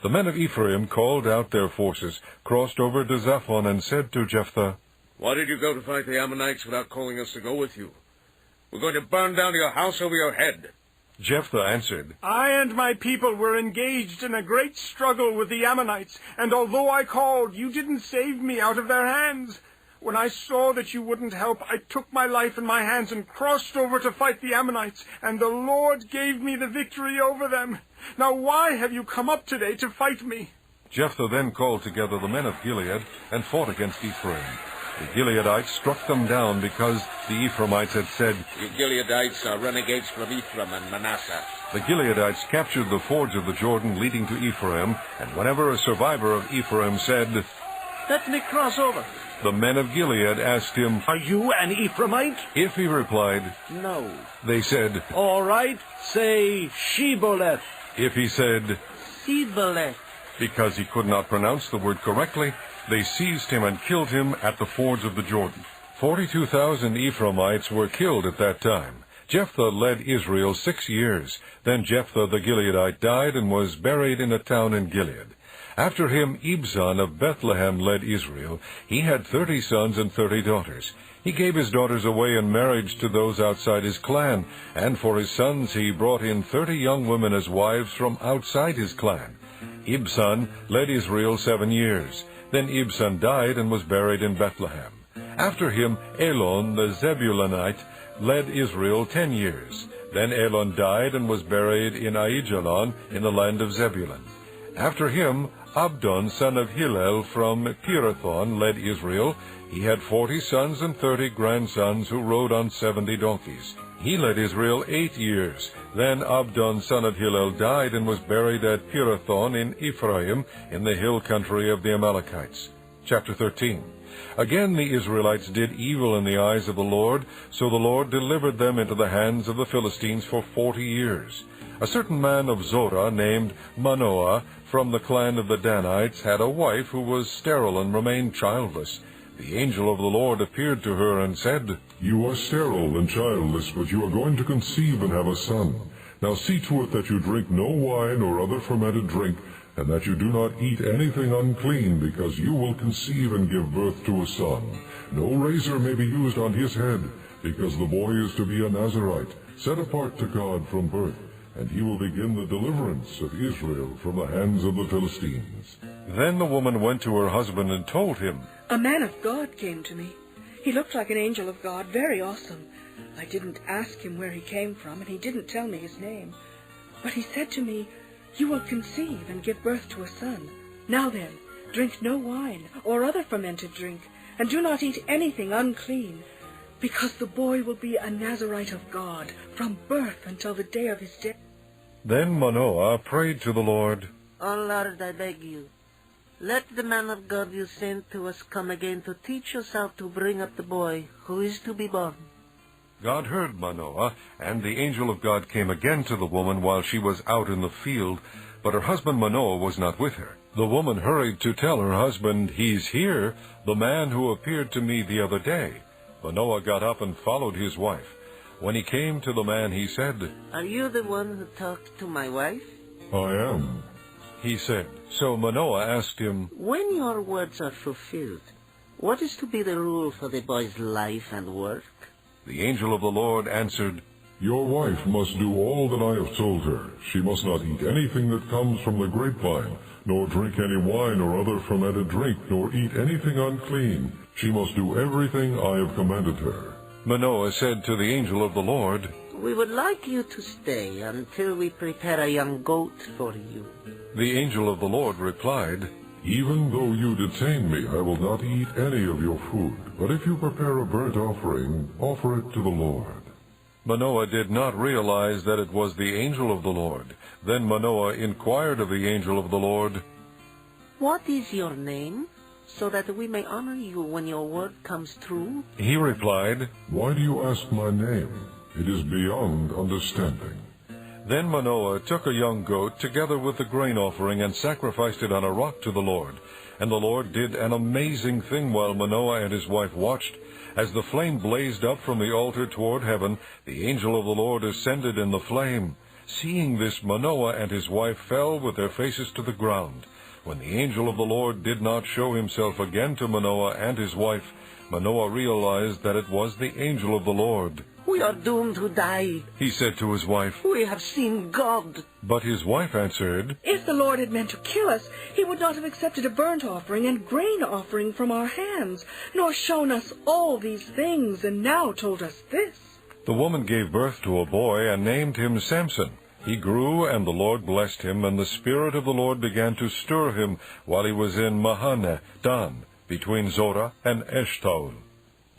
The men of Ephraim called out their forces, crossed over to Zaphon, and said to Jephthah, Why did you go to fight the Ammonites without calling us to go with you? We're going to burn down your house over your head. Jephthah answered, I and my people were engaged in a great struggle with the Ammonites, and although I called, you didn't save me out of their hands. When I saw that you wouldn't help, I took my life in my hands and crossed over to fight the Ammonites, and the Lord gave me the victory over them. Now why have you come up today to fight me? Jephthah then called together the men of Gilead and fought against Ephraim. The Gileadites struck them down because the Ephraimites had said, You Gileadites are renegades from Ephraim and Manasseh. The Gileadites captured the fords of the Jordan leading to Ephraim, and whenever a survivor of Ephraim said, Let me cross over, the men of Gilead asked him, Are you an Ephraimite? If he replied, No. They said, All right, say Shibboleth. If he said, Sibboleth. Because he could not pronounce the word correctly, they seized him and killed him at the fords of the Jordan. 42,000 Ephraimites were killed at that time. Jephthah led Israel 6 years. Then Jephthah the Gileadite died and was buried in a town in Gilead. After him Ibzan of Bethlehem led Israel. He had 30 sons and 30 daughters. He gave his daughters away in marriage to those outside his clan, and for his sons he brought in 30 young women as wives from outside his clan. Ibzan led Israel 7 years. Then Ibzan died and was buried in Bethlehem. After him Elon the Zebulunite led Israel 10 years. Then Elon died and was buried in Aijalon in the land of Zebulun. After him Abdon son of Hillel from Pirathon led Israel. He had 40 sons and 30 grandsons who rode on 70 donkeys. He led Israel 8 years. Then Abdon son of Hillel died and was buried at Pirathon in Ephraim in the hill country of the Amalekites. Chapter 13. Again the Israelites did evil in the eyes of the Lord, so the Lord delivered them into the hands of the Philistines for 40 years. A certain man of Zorah named Manoah from the clan of the Danites had a wife who was sterile and remained childless. The angel of the Lord appeared to her and said, You are sterile and childless, but you are going to conceive and have a son. Now see to it that you drink no wine or other fermented drink, and that you do not eat anything unclean, because you will conceive and give birth to a son. No razor may be used on his head, because the boy is to be a Nazirite, set apart to God from birth, and he will begin the deliverance of Israel from the hands of the Philistines. Then the woman went to her husband and told him, A man of God came to me. He looked like an angel of God, very awesome. I didn't ask him where he came from, and he didn't tell me his name. But he said to me, You will conceive and give birth to a son. Now then, drink no wine or other fermented drink, and do not eat anything unclean, because the boy will be a Nazirite of God from birth until the day of his death. Then Manoah prayed to the Lord, O Lord, I beg you, let the man of God you sent to us come again to teach us how to bring up the boy who is to be born. God heard Manoah, and the angel of God came again to the woman while she was out in the field, but her husband Manoah was not with her. The woman hurried to tell her husband, He's here, the man who appeared to me the other day. Manoah got up and followed his wife. When he came to the man, he said, Are you the one who talked to my wife? I am, he said. So Manoah asked him, When your words are fulfilled, what is to be the rule for the boy's life and work? The angel of the Lord answered, Your wife must do all that I have told her. She must not eat anything that comes from the grapevine, nor drink any wine or other fermented drink, nor eat anything unclean. She must do everything I have commanded her. Manoah said to the angel of the Lord, We would like you to stay until we prepare a young goat for you. The angel of the Lord replied, Even though you detain me, I will not eat any of your food. But if you prepare a burnt offering, offer it to the Lord. Manoah did not realize that it was the angel of the Lord. Then Manoah inquired of the angel of the Lord, What is your name, so that we may honor you when your word comes true? He replied, Why do you ask my name? It is beyond understanding. Then Manoah took a young goat together with the grain offering and sacrificed it on a rock to the Lord. And the Lord did an amazing thing while Manoah and his wife watched. As the flame blazed up from the altar toward heaven, the angel of the Lord ascended in the flame. Seeing this, Manoah and his wife fell with their faces to the ground. When the angel of the Lord did not show himself again to Manoah and his wife, Manoah realized that it was the angel of the Lord. We are doomed to die, he said to his wife. We have seen God. But his wife answered, If the Lord had meant to kill us, he would not have accepted a burnt offering and grain offering from our hands, nor shown us all these things, and now told us this. The woman gave birth to a boy and named him Samson. He grew, and the Lord blessed him, and the Spirit of the Lord began to stir him while he was in Mahaneh, Dan, between Zorah and Eshtaol.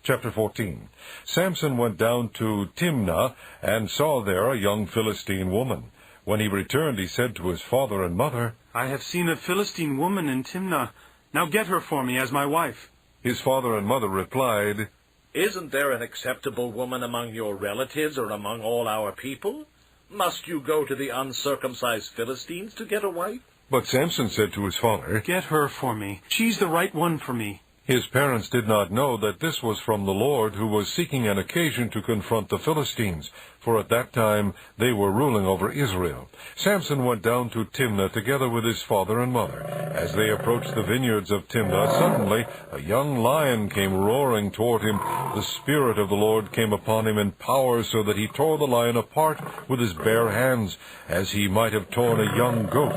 Chapter 14. Samson went down to Timnah and saw there a young Philistine woman. When he returned, he said to his father and mother, I have seen a Philistine woman in Timnah. Now get her for me as my wife. His father and mother replied, Isn't there an acceptable woman among your relatives or among all our people? Must you go to the uncircumcised Philistines to get a wife? But Samson said to his father, "Get her for me. She's the right one for me." His parents did not know that this was from the Lord, who was seeking an occasion to confront the Philistines, for at that time they were ruling over Israel. Samson went down to Timnah together with his father and mother. As they approached the vineyards of Timnah, suddenly a young lion came roaring toward him. The Spirit of the Lord came upon him in power, so that he tore the lion apart with his bare hands, as he might have torn a young goat.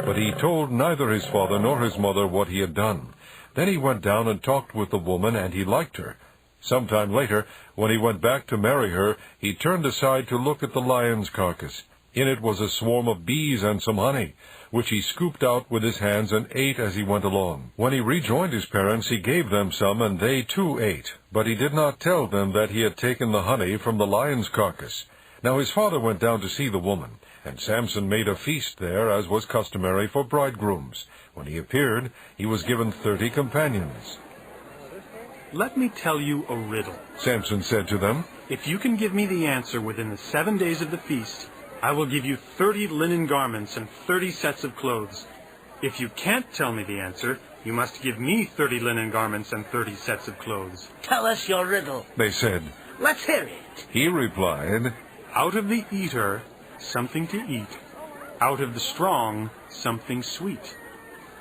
But he told neither his father nor his mother what he had done. Then he went down and talked with the woman, and he liked her. Some time later, when he went back to marry her, he turned aside to look at the lion's carcass. In it was a swarm of bees and some honey, which he scooped out with his hands and ate as he went along. When he rejoined his parents, he gave them some, and they too ate. But he did not tell them that he had taken the honey from the lion's carcass. Now his father went down to see the woman, and Samson made a feast there, as was customary for bridegrooms. When he appeared, he was given 30 companions. "Let me tell you a riddle," Samson said to them. "If you can give me the answer within the 7 days of the feast, I will give you 30 linen garments and 30 sets of clothes. If you can't tell me the answer, you must give me 30 linen garments and 30 sets of clothes." Tell us your riddle. They said. Let's hear it. He replied, "Out of the eater, something to eat. Out of the strong, something sweet."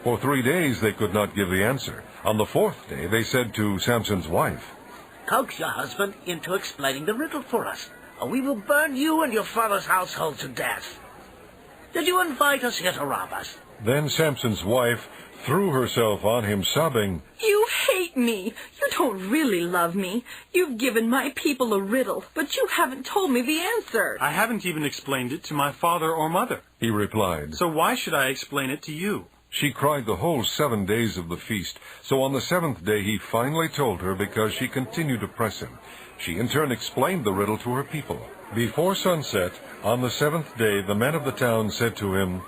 For 3 days they could not give the answer. On the 4th day they said to Samson's wife, Coax your husband into explaining the riddle for us, or we will burn you and your father's household to death. Did you invite us here to rob us? Then Samson's wife threw herself on him, sobbing, You hate me. You don't really love me. You've given my people a riddle, but you haven't told me the answer. "I haven't even explained it to my father or mother. He replied. So why should I explain it to you?" She cried the whole 7 days of the feast. So on the 7th day he finally told her, because she continued to press him. She in turn explained the riddle to her people. Before sunset, on the 7th day, the men of the town said to him,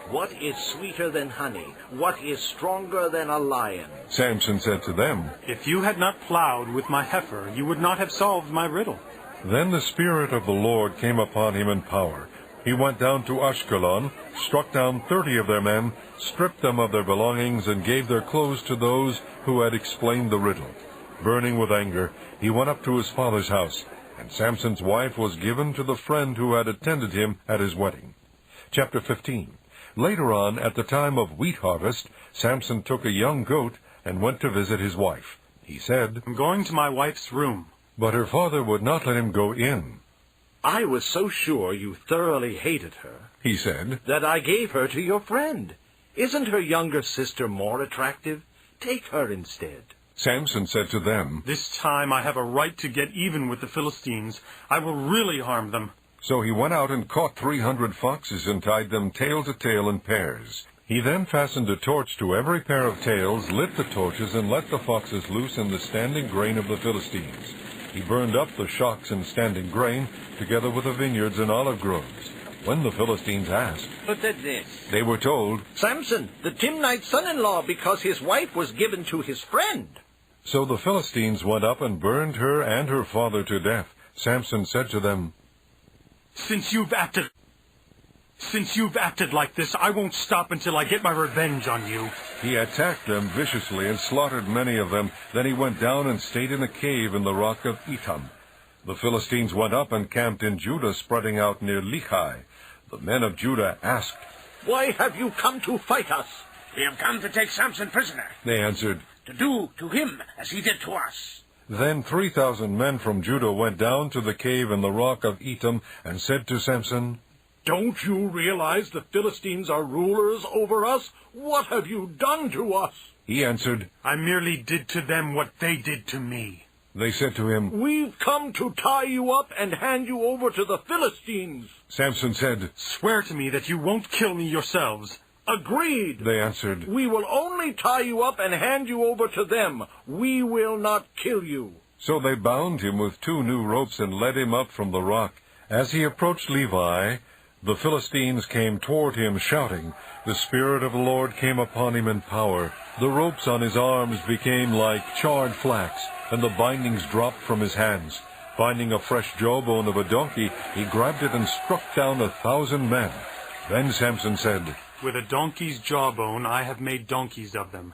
What is sweeter than honey? What is stronger than a lion? Samson said to them, "If you had not plowed with my heifer, you would not have solved my riddle." Then the Spirit of the Lord came upon him in power. He went down to Ashkelon, struck down 30 of their men, stripped them of their belongings, and gave their clothes to those who had explained the riddle. Burning with anger, he went up to his father's house, and Samson's wife was given to the friend who had attended him at his wedding. Chapter 15. Later on, at the time of wheat harvest, Samson took a young goat and went to visit his wife. He said, "I'm going to my wife's room." But her father would not let him go in. I was so sure you thoroughly hated her, He said, that I gave her to your friend. Isn't her younger sister more attractive? Take her instead. Samson said to them, "This time I have a right to get even with the Philistines. I will really harm them." So he went out and caught 300 foxes and tied them tail to tail in pairs. He then fastened a torch to every pair of tails, lit the torches, and let the foxes loose in the standing grain of the Philistines. He burned up the shocks and standing grain, together with the vineyards and olive groves. When the Philistines asked, Look at this. they were told, Samson, the Timnite son-in-law, because his wife was given to his friend. So the Philistines went up and burned her and her father to death. Samson said to them, Since you've acted like this, I won't stop until I get my revenge on you." He attacked them viciously and slaughtered many of them. Then he went down and stayed in a cave in the rock of Etam. The Philistines went up and camped in Judah, spreading out near Lehi. The men of Judah asked, Why have you come to fight us? We have come to take Samson prisoner, They answered, to do to him as he did to us. Then 3,000 men from Judah went down to the cave in the rock of Etam and said to Samson, Don't you realize the Philistines are rulers over us? What have you done to us? He answered, "I merely did to them what they did to me." They said to him, We've come to tie you up and hand you over to the Philistines. Samson said, "Swear to me that you won't kill me yourselves." Agreed. They answered, We will only tie you up and hand you over to them. We will not kill you. So they bound him with 2 new ropes and led him up from the rock. As he approached Levi, the Philistines came toward him, shouting. The Spirit of the Lord came upon him in power. The ropes on his arms became like charred flax, and the bindings dropped from his hands. Finding a fresh jawbone of a donkey, he grabbed it and struck down 1,000 men. Then Samson said, With a donkey's jawbone I have made donkeys of them.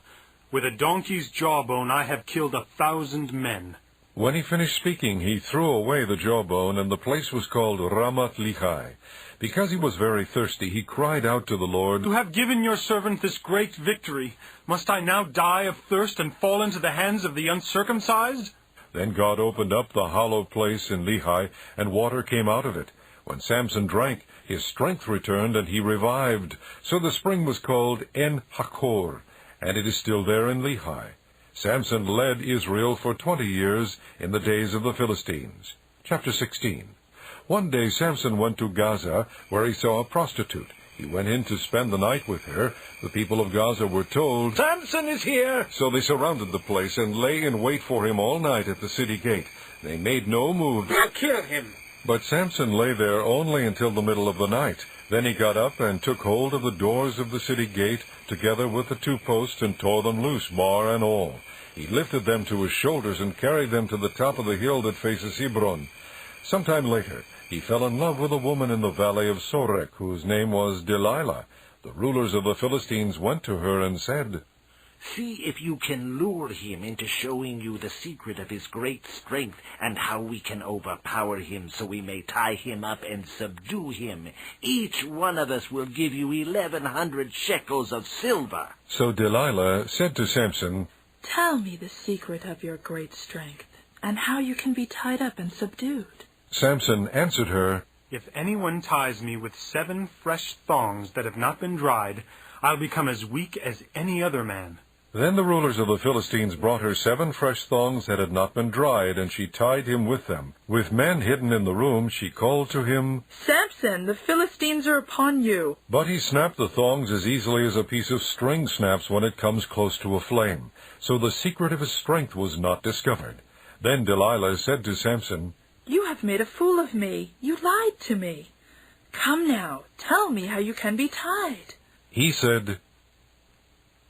With a donkey's jawbone I have killed 1,000 men. When he finished speaking, he threw away the jawbone, and the place was called Ramath Lehi. Because he was very thirsty, he cried out to the Lord, You have given your servant this great victory. Must I now die of thirst and fall into the hands of the uncircumcised? Then God opened up the hollow place in Lehi, and water came out of it. When Samson drank, his strength returned, and he revived. So the spring was called En-Hakor, and it is still there in Lehi. Samson led Israel for 20 years in the days of the Philistines. Chapter 16. One day Samson went to Gaza, where he saw a prostitute. He went in to spend the night with her. The people of Gaza were told, Samson is here! So they surrounded the place and lay in wait for him all night at the city gate. They made no move. They'll kill him. But Samson lay there only until the middle of the night. Then he got up and took hold of the doors of the city gate, together with the 2 posts, and tore them loose, bar and all. He lifted them to his shoulders and carried them to the top of the hill that faces Hebron. Sometime later, he fell in love with a woman in the valley of Sorek, whose name was Delilah. The rulers of the Philistines went to her and said, See if you can lure him into showing you the secret of his great strength and how we can overpower him so we may tie him up and subdue him. Each one of us will give you 1,100 shekels of silver. So Delilah said to Samson, Tell me the secret of your great strength and how you can be tied up and subdued. Samson answered her, If anyone ties me with 7 fresh thongs that have not been dried, I'll become as weak as any other man. Then the rulers of the Philistines brought her 7 fresh thongs that had not been dried, and she tied him with them. With men hidden in the room, she called to him, Samson, the Philistines are upon you. But he snapped the thongs as easily as a piece of string snaps when it comes close to a flame. So the secret of his strength was not discovered. Then Delilah said to Samson, You have made a fool of me. You lied to me. Come now, tell me how you can be tied. He said,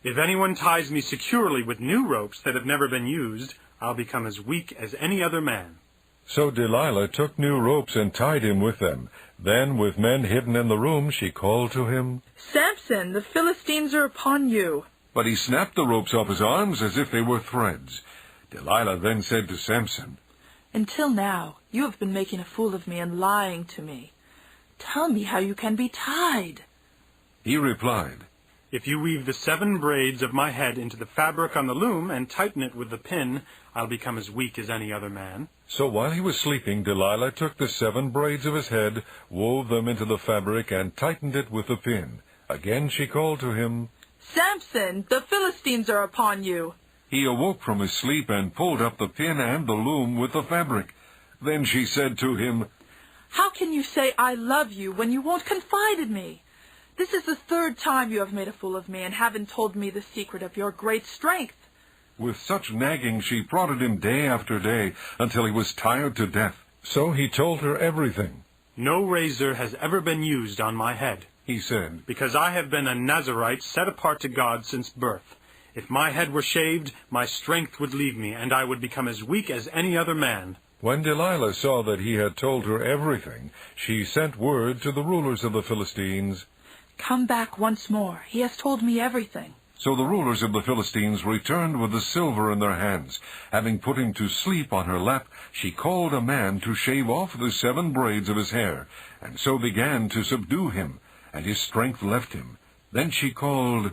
If anyone ties me securely with new ropes that have never been used, I'll become as weak as any other man. So Delilah took new ropes and tied him with them. Then, with men hidden in the room, she called to him, Samson, the Philistines are upon you. But he snapped the ropes off his arms as if they were threads. Delilah then said to Samson, Until now, you have been making a fool of me and lying to me. Tell me how you can be tied. He replied, If you weave the 7 braids of my head into the fabric on the loom and tighten it with the pin, I'll become as weak as any other man. So while he was sleeping, Delilah took the 7 braids of his head, wove them into the fabric, and tightened it with the pin. Again she called to him, Samson, the Philistines are upon you. He awoke from his sleep and pulled up the pin and the loom with the fabric. Then she said to him, How can you say I love you when you won't confide in me? This is the 3rd time you have made a fool of me and haven't told me the secret of your great strength. With such nagging she prodded him day after day until he was tired to death. So he told her everything. No razor has ever been used on my head, he said, because I have been a Nazirite set apart to God since birth. If my head were shaved, my strength would leave me, and I would become as weak as any other man. When Delilah saw that he had told her everything, she sent word to the rulers of the Philistines, Come back once more. He has told me everything. So the rulers of the Philistines returned with the silver in their hands. Having put him to sleep on her lap, she called a man to shave off the 7 braids of his hair, and so began to subdue him, and his strength left him. Then she called,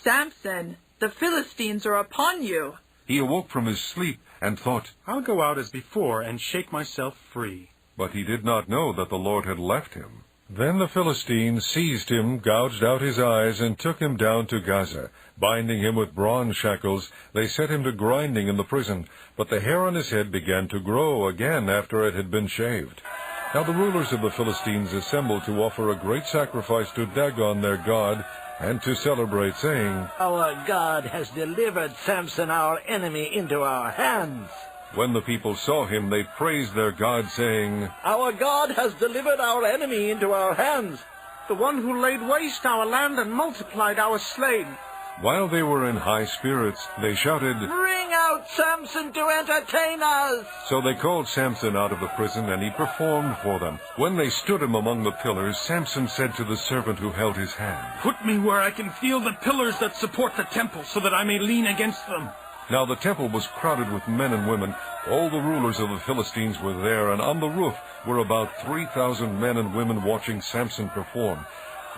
Samson, the Philistines are upon you. He awoke from his sleep and thought, I'll go out as before and shake myself free. But he did not know that the Lord had left him. Then the Philistines seized him, gouged out his eyes, and took him down to Gaza. Binding him with bronze shackles, they set him to grinding in the prison, but the hair on his head began to grow again after it had been shaved. Now the rulers of the Philistines assembled to offer a great sacrifice to Dagon their god, and to celebrate, saying, Our God has delivered Samson our enemy into our hands. When the people saw him, they praised their God, saying, Our God has delivered our enemy into our hands. The one who laid waste our land and multiplied our slain. While they were in high spirits, they shouted, "Bring out Samson to entertain us!" So they called Samson out of the prison, and he performed for them. When they stood him among the pillars, Samson said to the servant who held his hand, "Put me where I can feel the pillars that support the temple, so that I may lean against them." Now the temple was crowded with men and women. All the rulers of the Philistines were there, and on the roof were about 3,000 men and women watching Samson perform.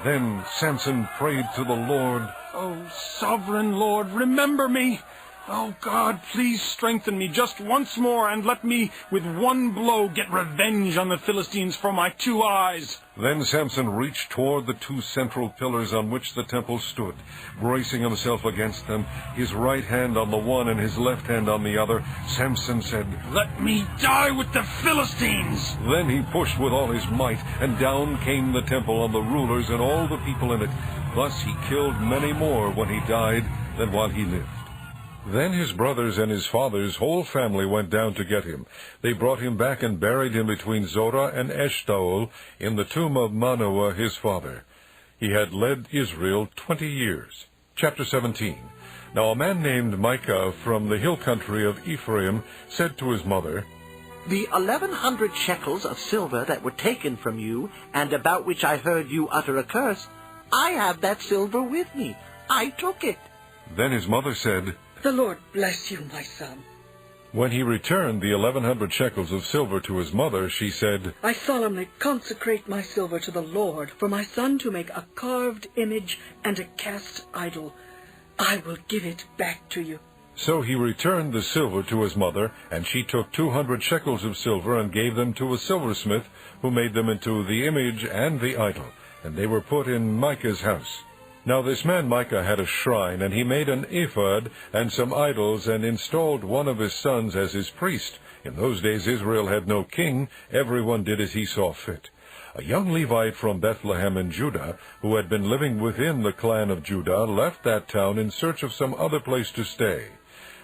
Then Samson prayed to the Lord, "Oh, sovereign Lord, remember me. Oh, God, please strengthen me just once more, and let me, with one blow, get revenge on the Philistines for my 2 eyes." Then Samson reached toward the 2 central pillars on which the temple stood, bracing himself against them, his right hand on the one and his left hand on the other. Samson said, "Let me die with the Philistines!" Then he pushed with all his might, and down came the temple on the rulers and all the people in it. Thus he killed many more when he died than while he lived. Then his brothers and his father's whole family went down to get him. They brought him back and buried him between Zorah and Eshtaol in the tomb of Manoah his father. He had led Israel 20 years. Chapter 17. Now a man named Micah from the hill country of Ephraim said to his mother, "The 1,100 shekels of silver that were taken from you, and about which I heard you utter a curse, I have that silver with me. I took it." Then his mother said, "The Lord bless you, my son." When he returned the 1,100 shekels of silver to his mother, she said, "I solemnly consecrate my silver to the Lord for my son to make a carved image and a cast idol. I will give it back to you." So he returned the silver to his mother, and she took 200 shekels of silver and gave them to a silversmith, who made them into the image and the idol, and they were put in Micah's house. Now this man Micah had a shrine, and he made an ephod and some idols, and installed one of his sons as his priest. In those days Israel had no king. Everyone did as he saw fit. A young Levite from Bethlehem in Judah, who had been living within the clan of Judah, left that town in search of some other place to stay.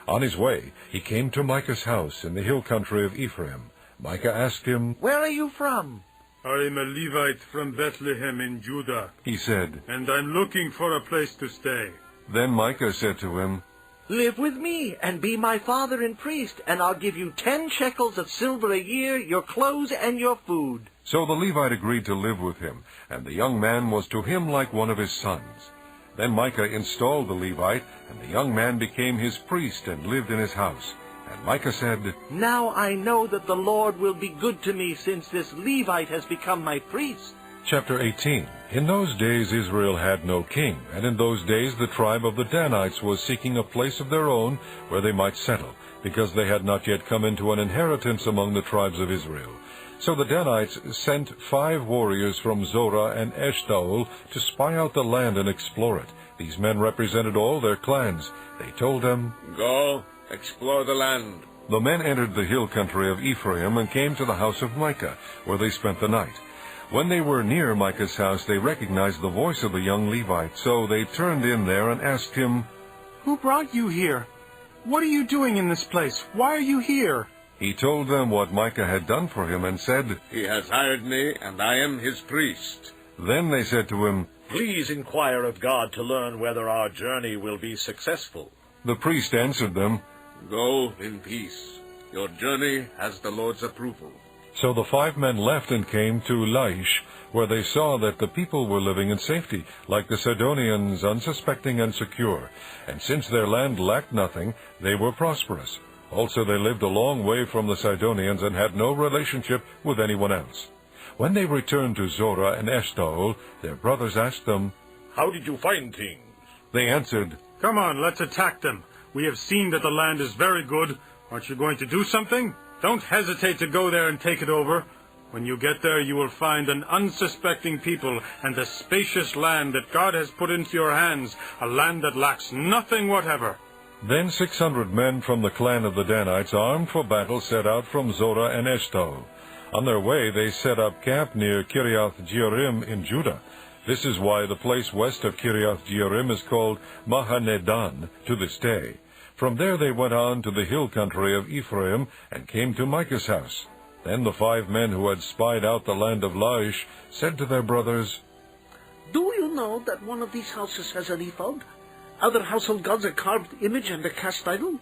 On his way, he came to Micah's house in the hill country of Ephraim. Micah asked him, "Where are you from?" "I'm a Levite from Bethlehem in Judah," he said, "and I'm looking for a place to stay." Then Micah said to him, "Live with me, and be my father and priest, and I'll give you 10 shekels of silver a year, your clothes and your food." So the Levite agreed to live with him, and the young man was to him like one of his sons. Then Micah installed the Levite, and the young man became his priest and lived in his house. And Micah said, "Now I know that the Lord will be good to me, since this Levite has become my priest." Chapter 18. In those days Israel had no king, and in those days the tribe of the Danites was seeking a place of their own where they might settle, because they had not yet come into an inheritance among the tribes of Israel. So the Danites sent 5 warriors from Zorah and Eshtaol to spy out the land and explore it. These men represented all their clans. They told them, "Go, explore the land." The men entered the hill country of Ephraim and came to the house of Micah, where they spent the night. When they were near Micah's house, they recognized the voice of the young Levite, so they turned in there and asked him, "Who brought you here? What are you doing in this place? Why are you here?" He told them what Micah had done for him and said, "He has hired me, and I am his priest." Then they said to him, "Please inquire of God to learn whether our journey will be successful." The priest answered them, "Go in peace. Your journey has the Lord's approval." So the 5 men left and came to Laish, where they saw that the people were living in safety, like the Sidonians, unsuspecting and secure. And since their land lacked nothing, they were prosperous. Also they lived a long way from the Sidonians and had no relationship with anyone else. When they returned to Zorah and Eshtaol, their brothers asked them, "How did you find things?" They answered, "Come on, let's attack them. We have seen that the land is very good. Aren't you going to do something? Don't hesitate to go there and take it over. When you get there, you will find an unsuspecting people and a spacious land that God has put into your hands, a land that lacks nothing whatever." Then 600 men from the clan of the Danites, armed for battle, set out from Zorah and Eshtaol. On their way, they set up camp near Kiriath-Jearim in Judah. This is why the place west of Kiriath-Jearim is called Mahanedan to this day. From there they went on to the hill country of Ephraim and came to Micah's house. Then the 5 men who had spied out the land of Laish said to their brothers, "Do you know that one of these houses has an ephod? other household gods, a carved image and a cast idol?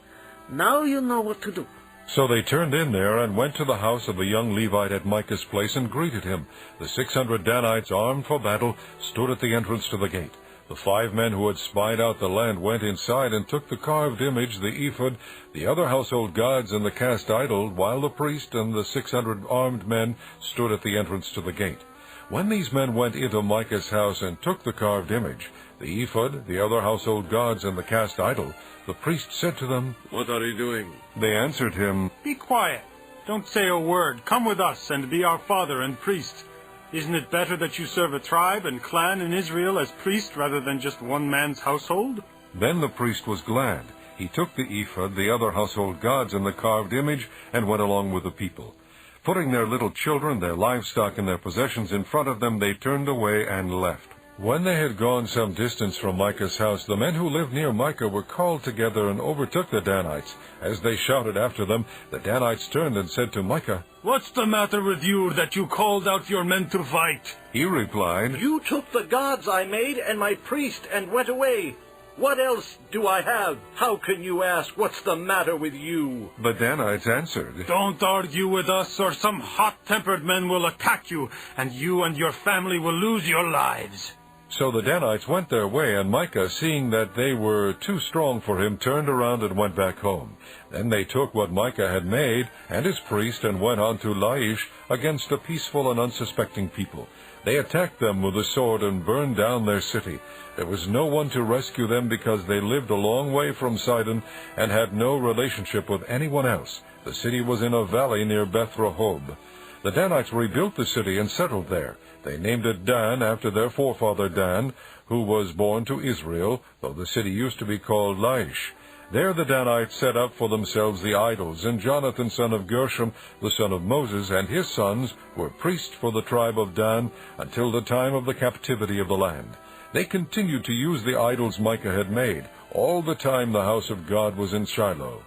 Now you know what to do. So they turned in there and went to the house of the young Levite at Micah's place and greeted him. The 600 Danites, armed for battle, stood at the entrance to the gate. The 5 men who had spied out the land went inside and took the carved image, the ephod, the other household gods, and the cast idol, while the priest and the 600 armed men stood at the entrance to the gate. When these men went into Micah's house and took the carved image, the ephod, the other household gods, and the cast idol, the priest said to them, "What are you doing?" They answered him, Be quiet. Don't say a word. Come with us and be our father and priest. Isn't it better that you serve a tribe and clan in Israel as priest rather than just one man's household? Then the priest was glad. He took the ephod, the other household gods, and the carved image, and went along with the people. Putting their little children, their livestock, and their possessions in front of them, they turned away and left. When they had gone some distance from Micah's house, the men who lived near Micah were called together and overtook the Danites. As they shouted after them, the Danites turned and said to Micah, What's the matter with you that you called out your men to fight? He replied, You took the gods I made and my priest and went away. What else do I have? How can you ask, what's the matter with you? The Danites answered, Don't argue with us, or some hot-tempered men will attack you, and your family will lose your lives. So the Danites went their way, and Micah, seeing that they were too strong for him, turned around and went back home. Then they took what Micah had made and his priest and went on to Laish against a peaceful and unsuspecting people. They attacked them with the sword and burned down their city. There was no one to rescue them because they lived a long way from Sidon and had no relationship with anyone else. The city was in a valley near Beth Rehob. The Danites rebuilt the city and settled there. They named it Dan after their forefather Dan, who was born to Israel, though the city used to be called Laish. There the Danites set up for themselves the idols, and Jonathan son of Gershom, the son of Moses, and his sons were priests for the tribe of Dan until the time of the captivity of the land. They continued to use the idols Micah had made, all the time the house of God was in Shiloh.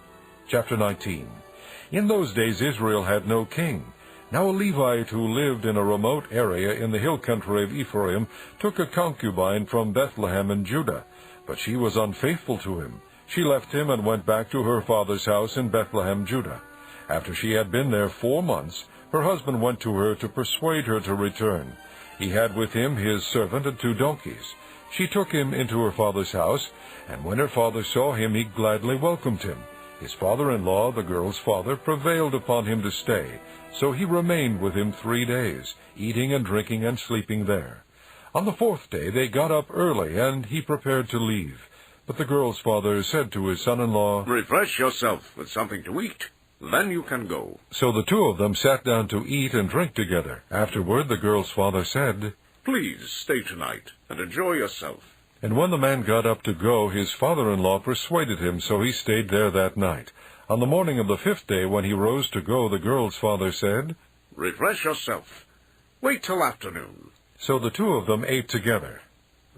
Chapter 19. In those days Israel had no king. Now a Levite who lived in a remote area in the hill country of Ephraim took a concubine from Bethlehem in Judah, but she was unfaithful to him. She left him and went back to her father's house in Bethlehem, Judah. After she had been there 4 months, her husband went to her to persuade her to return. He had with him his servant and 2 donkeys. She took him into her father's house, and when her father saw him, he gladly welcomed him. His father-in-law, the girl's father, prevailed upon him to stay, so he remained with him 3 days, eating and drinking and sleeping there. On the 4th day they got up early, and he prepared to leave. But the girl's father said to his son-in-law, "Refresh yourself with something to eat. Then you can go." So the 2 of them sat down to eat and drink together. Afterward the girl's father said, "Please stay tonight and enjoy yourself." And when the man got up to go, his father-in-law persuaded him, so he stayed there that night. On the morning of the 5th day, when he rose to go, the girl's father said, "Refresh yourself. Wait till afternoon." So the 2 of them ate together.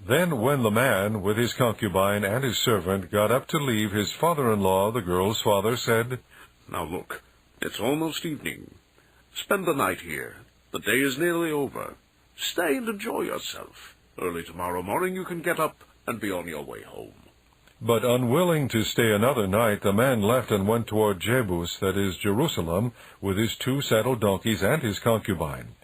Then when the man, with his concubine and his servant, got up to leave, his father-in-law, the girl's father, said, "Now look, it's almost evening. Spend the night here. The day is nearly over. Stay and enjoy yourself. Early tomorrow morning you can get up and be on your way home." But unwilling to stay another night, the man left and went toward Jebus, that is, Jerusalem, with his 2 saddled donkeys and his concubine.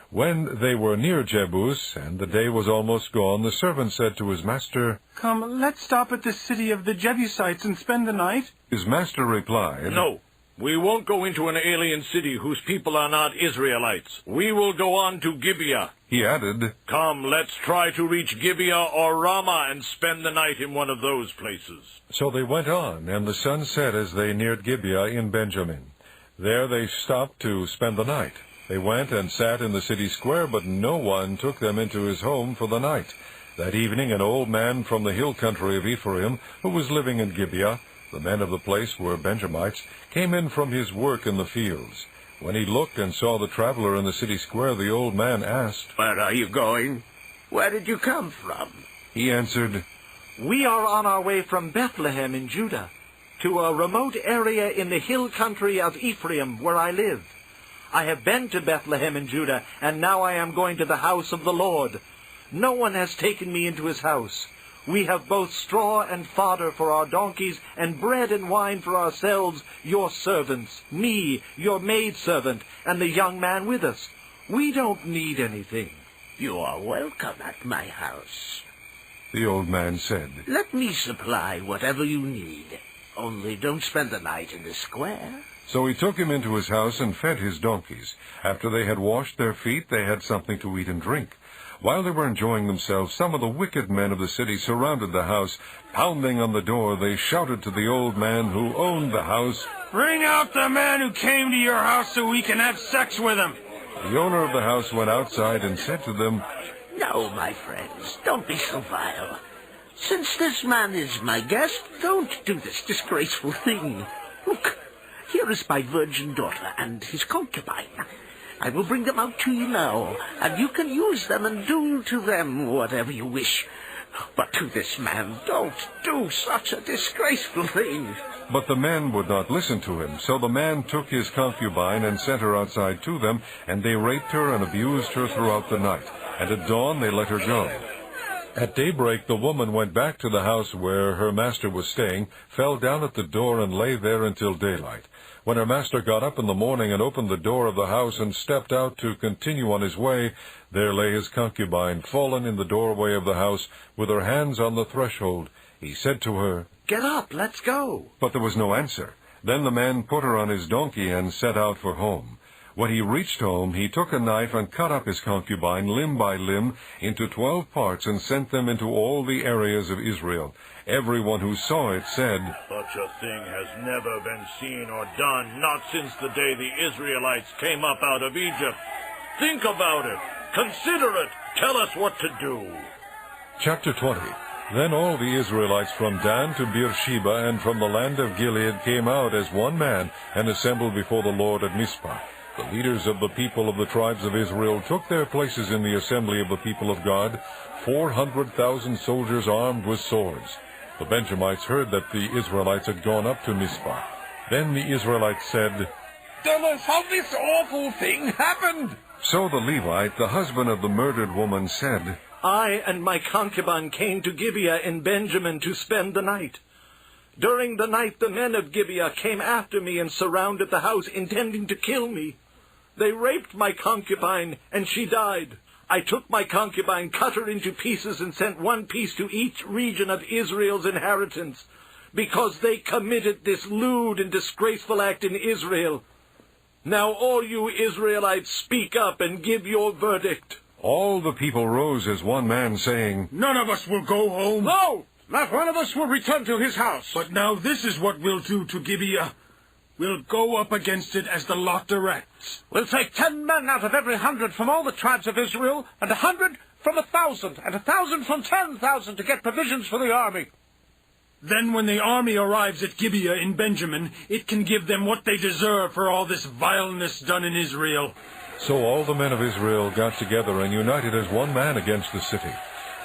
When they were near Jebus, and the day was almost gone, the servant said to his master, Come, let's stop at the city of the Jebusites and spend the night. His master replied, "No, we won't go into an alien city whose people are not Israelites. We will go on to Gibeah." He added, "Come, let's try to reach Gibeah or Ramah and spend the night in one of those places." So they went on, and the sun set as they neared Gibeah in Benjamin. There they stopped to spend the night. They went and sat in the city square, but no one took them into his home for the night. That evening an old man from the hill country of Ephraim, who was living in Gibeah, the men of the place were Benjamites, came in from his work in the fields. When he looked and saw the traveler in the city square, the old man asked, "Where are you going? Where did you come from?" He answered, We are on our way from Bethlehem in Judah to a remote area in the hill country of Ephraim where I live. I have been to Bethlehem in Judah, and now I am going to the house of the Lord. No one has taken me into his house. We have both straw and fodder for our donkeys, and bread and wine for ourselves, your servants, me, your maidservant, and the young man with us. We don't need anything." "You are welcome at my house," The old man said. "Let me supply whatever you need. Only don't spend the night in the square." So he took him into his house and fed his donkeys. After they had washed their feet, they had something to eat and drink. While they were enjoying themselves, some of the wicked men of the city surrounded the house. Pounding on the door, they shouted to the old man who owned the house, "Bring out the man who came to your house so we can have sex with him." The owner of the house went outside and said to them, "No, my friends, don't be so vile. Since this man is my guest, don't do this disgraceful thing. Look, here is my virgin daughter and his concubine. I will bring them out to you now, and you can use them and do to them whatever you wish. But to this man, don't do such a disgraceful thing." But the men would not listen to him. So the man took his concubine and sent her outside to them, and they raped her and abused her throughout the night. And at dawn they let her go. At daybreak the woman went back to the house where her master was staying, fell down at the door, and lay there until daylight. When her master got up in the morning and opened the door of the house and stepped out to continue on his way, there lay his concubine, fallen in the doorway of the house, with her hands on the threshold. He said to her, "Get up, let's go." But there was no answer. Then the man put her on his donkey and set out for home. When he reached home, he took a knife and cut up his concubine limb by limb into 12 parts and sent them into all the areas of Israel. Everyone who saw it said, "Such a thing has never been seen or done, not since the day the Israelites came up out of Egypt. Think about it. Consider it. Tell us what to do." Chapter 20. Then all the Israelites from Dan to Beersheba and from the land of Gilead came out as one man and assembled before the Lord at Mizpah. The leaders of the people of the tribes of Israel took their places in the assembly of the people of God, 400,000 soldiers armed with swords. The Benjamites heard that the Israelites had gone up to Mizpah. Then the Israelites said, "Tell us how this awful thing happened." So the Levite, the husband of the murdered woman, said, "I and my concubine came to Gibeah in Benjamin to spend the night. During the night the men of Gibeah came after me and surrounded the house, intending to kill me. They raped my concubine, and she died. I took my concubine, cut her into pieces, and sent one piece to each region of Israel's inheritance, because they committed this lewd and disgraceful act in Israel. Now all you Israelites, speak up and give your verdict." All the people rose as one man, saying, "None of us will go home." "No, not one of us will return to his house." "But now this is what we'll do to Gibeah. We'll go up against it as the lot directs. We'll take 10 men out of every 100 from all the tribes of Israel, and 100 from 1,000, and 1,000 from 10,000 to get provisions for the army. Then when the army arrives at Gibeah in Benjamin, it can give them what they deserve for all this vileness done in Israel." So all the men of Israel got together and united as one man against the city.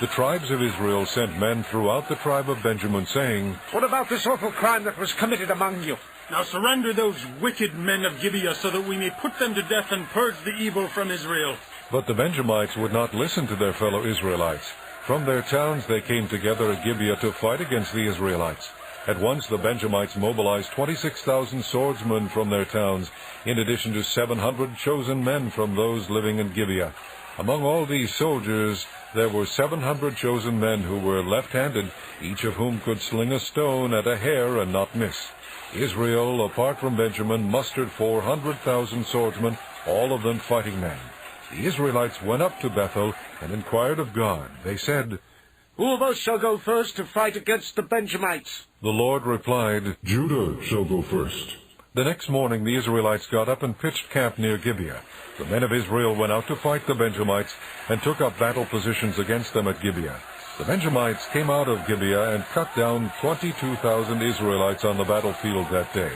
The tribes of Israel sent men throughout the tribe of Benjamin, saying, "What about this awful crime that was committed among you? Now surrender those wicked men of Gibeah so that we may put them to death and purge the evil from Israel." But the Benjamites would not listen to their fellow Israelites. From their towns they came together at Gibeah to fight against the Israelites. At once the Benjamites mobilized 26,000 swordsmen from their towns, in addition to 700 chosen men from those living in Gibeah. Among all these soldiers there were 700 chosen men who were left-handed, each of whom could sling a stone at a hair and not miss. Israel, apart from Benjamin, mustered 400,000 swordsmen, all of them fighting men. The Israelites went up to Bethel and inquired of God. They said, "Who of us shall go first to fight against the Benjamites?" The Lord replied, "Judah shall go first." The next morning the Israelites got up and pitched camp near Gibeah. The men of Israel went out to fight the Benjamites and took up battle positions against them at Gibeah. The Benjamites came out of Gibeah and cut down 22,000 Israelites on the battlefield that day.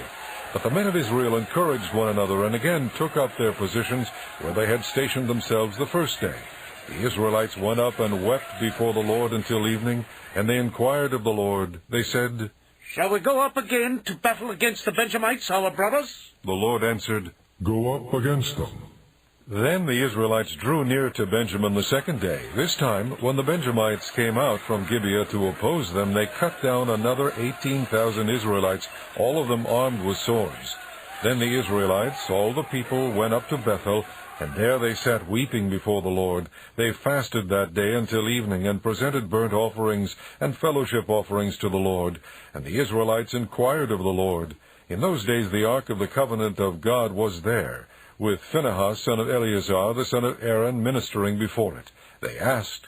But the men of Israel encouraged one another and again took up their positions where they had stationed themselves the first day. The Israelites went up and wept before the Lord until evening, and they inquired of the Lord. They said, "Shall we go up again to battle against the Benjamites, our brothers?" The Lord answered, "Go up against them." Then the Israelites drew near to Benjamin the second day. This time, when the Benjamites came out from Gibeah to oppose them, they cut down another 18,000 Israelites, all of them armed with swords. Then the Israelites, all the people, went up to Bethel, and there they sat weeping before the Lord. They fasted that day until evening, and presented burnt offerings and fellowship offerings to the Lord. And the Israelites inquired of the Lord. In those days the ark of the covenant of God was there, with Phinehas, son of Eleazar, the son of Aaron, ministering before it. They asked,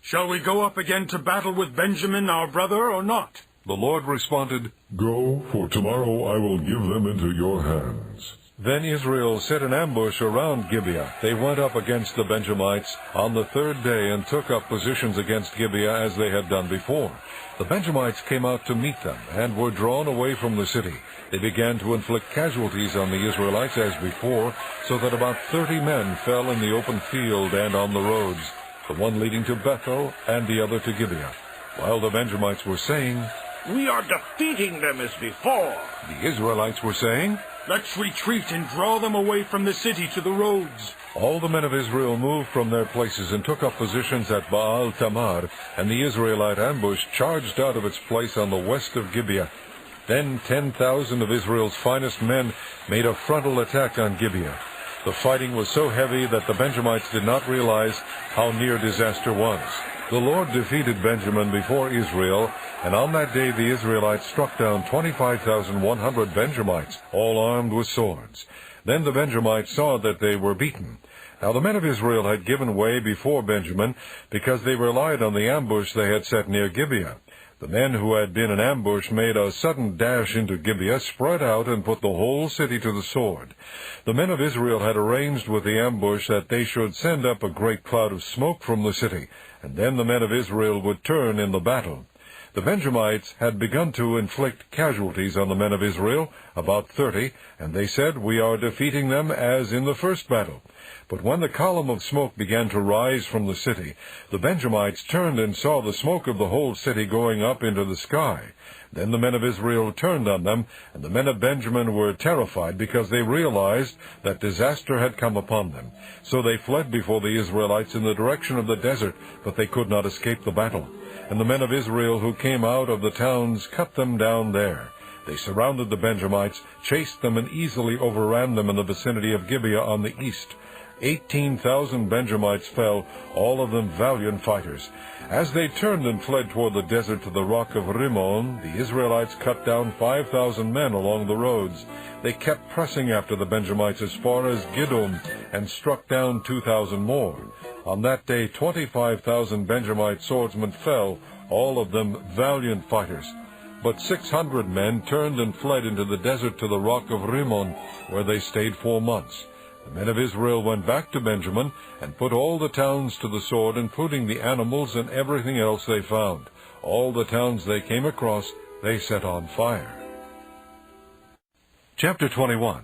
"Shall we go up again to battle with Benjamin our brother, or not?" The Lord responded, Go, for tomorrow I will give them into your hands. Then Israel set an ambush around Gibeah. They went up against the Benjamites on the third day and took up positions against Gibeah as they had done before. The Benjamites came out to meet them and were drawn away from the city. They began to inflict casualties on the Israelites as before, so that about 30 men fell in the open field and on the roads, the one leading to Bethel and the other to Gibeah. While the Benjamites were saying, "We are defeating them as before," the Israelites were saying, "Let's retreat and draw them away from the city to the roads." All the men of Israel moved from their places and took up positions at Baal Tamar, and the Israelite ambush charged out of its place on the west of Gibeah. Then 10,000 of Israel's finest men made a frontal attack on Gibeah. The fighting was so heavy that the Benjamites did not realize how near disaster was. The Lord defeated Benjamin before Israel, and on that day the Israelites struck down 25,100 Benjamites, all armed with swords. Then the Benjamites saw that they were beaten. Now the men of Israel had given way before Benjamin, because they relied on the ambush they had set near Gibeah. The men who had been in ambush made a sudden dash into Gibeah, spread out, and put the whole city to the sword. The men of Israel had arranged with the ambush that they should send up a great cloud of smoke from the city, and then the men of Israel would turn in the battle. The Benjamites had begun to inflict casualties on the men of Israel, about 30, and they said, "We are defeating them as in the first battle." But when the column of smoke began to rise from the city, the Benjamites turned and saw the smoke of the whole city going up into the sky. Then the men of Israel turned on them, and the men of Benjamin were terrified because they realized that disaster had come upon them. So they fled before the Israelites in the direction of the desert, but they could not escape the battle. And the men of Israel who came out of the towns cut them down there. They surrounded the Benjamites, chased them, and easily overran them in the vicinity of Gibeah on the east. 18,000 Benjamites fell, all of them valiant fighters. As they turned and fled toward the desert to the rock of Rimmon, the Israelites cut down 5,000 men along the roads. They kept pressing after the Benjamites as far as Giddom, and struck down 2,000 more. On that day 25,000 Benjamite swordsmen fell, all of them valiant fighters. But 600 men turned and fled into the desert to the rock of Rimmon, where they stayed 4 months. The men of Israel went back to Benjamin and put all the towns to the sword, including the animals and everything else they found. All the towns they came across they set on fire. Chapter 21.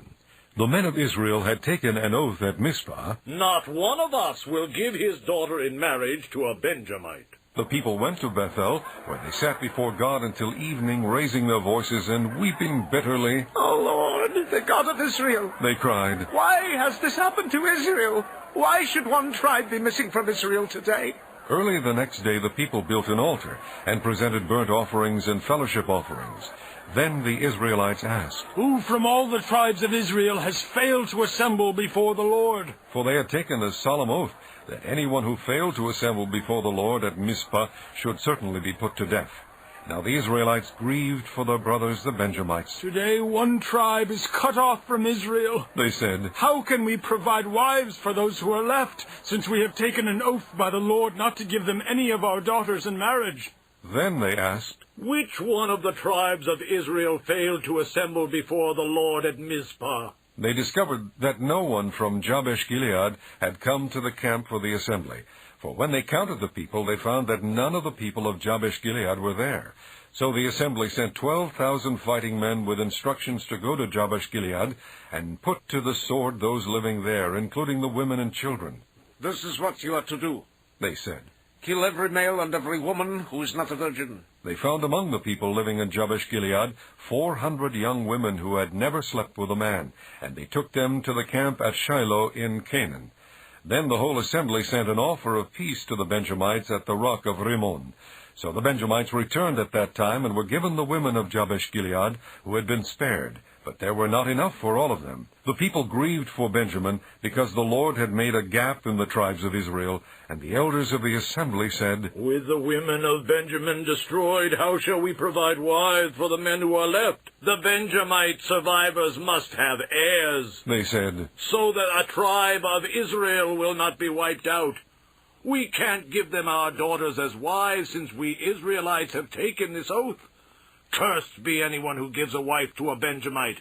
The men of Israel had taken an oath at Mizpah. "Not one of us will give his daughter in marriage to a Benjamite." The people went to Bethel, where they sat before God until evening, raising their voices and weeping bitterly. "O Lord, the God of Israel," they cried, "why has this happened to Israel? Why should one tribe be missing from Israel today?" Early the next day the people built an altar and presented burnt offerings and fellowship offerings. Then the Israelites asked, "Who from all the tribes of Israel has failed to assemble before the Lord?" For they had taken a solemn oath that anyone who failed to assemble before the Lord at Mizpah should certainly be put to death. Now the Israelites grieved for their brothers the Benjamites. "Today one tribe is cut off from Israel," they said. "How can we provide wives for those who are left, since we have taken an oath by the Lord not to give them any of our daughters in marriage?" Then they asked, "Which one of the tribes of Israel failed to assemble before the Lord at Mizpah?" They discovered that no one from Jabesh Gilead had come to the camp for the assembly. For when they counted the people, they found that none of the people of Jabesh Gilead were there. So the assembly sent 12,000 fighting men with instructions to go to Jabesh Gilead and put to the sword those living there, including the women and children. "This is what you are to do," they said. Kill every male and every woman who is not a virgin. They found among the people living in Jabesh-Gilead 400 young women who had never slept with a man, and they took them to the camp at Shiloh in Canaan. Then the whole assembly sent an offer of peace to the Benjamites at the rock of Rimmon. So the Benjamites returned at that time and were given the women of Jabesh-Gilead who had been spared, but there were not enough for all of them. The people grieved for Benjamin because the Lord had made a gap in the tribes of Israel, and the elders of the assembly said, "With the women of Benjamin destroyed, how shall we provide wives for the men who are left? The Benjamite survivors must have heirs," they said, "so that a tribe of Israel will not be wiped out. We can't give them our daughters as wives, since we Israelites have taken this oath. Cursed be anyone who gives a wife to a Benjamite.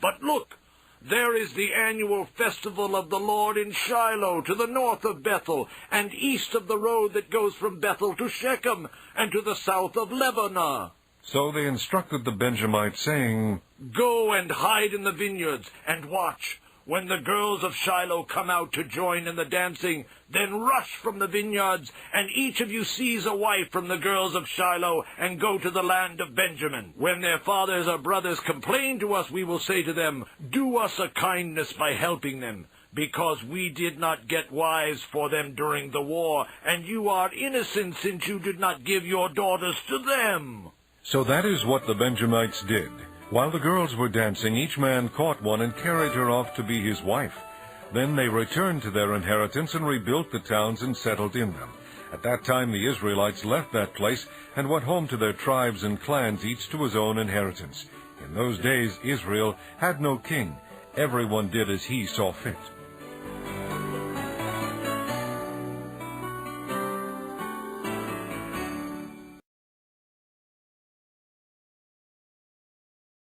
But look, there is the annual festival of the Lord in Shiloh, to the north of Bethel, and east of the road that goes from Bethel to Shechem, and to the south of Lebanah." So they instructed the Benjamites, saying, "Go and hide in the vineyards, and watch. When the girls of Shiloh come out to join in the dancing, then rush from the vineyards, and each of you seize a wife from the girls of Shiloh, and go to the land of Benjamin. When their fathers or brothers complain to us, we will say to them, 'Do us a kindness by helping them, because we did not get wives for them during the war, and you are innocent since you did not give your daughters to them.'" So that is what the Benjamites did. While the girls were dancing, each man caught one and carried her off to be his wife. Then they returned to their inheritance and rebuilt the towns and settled in them. At that time the Israelites left that place and went home to their tribes and clans, each to his own inheritance. In those days Israel had no king. Everyone did as he saw fit.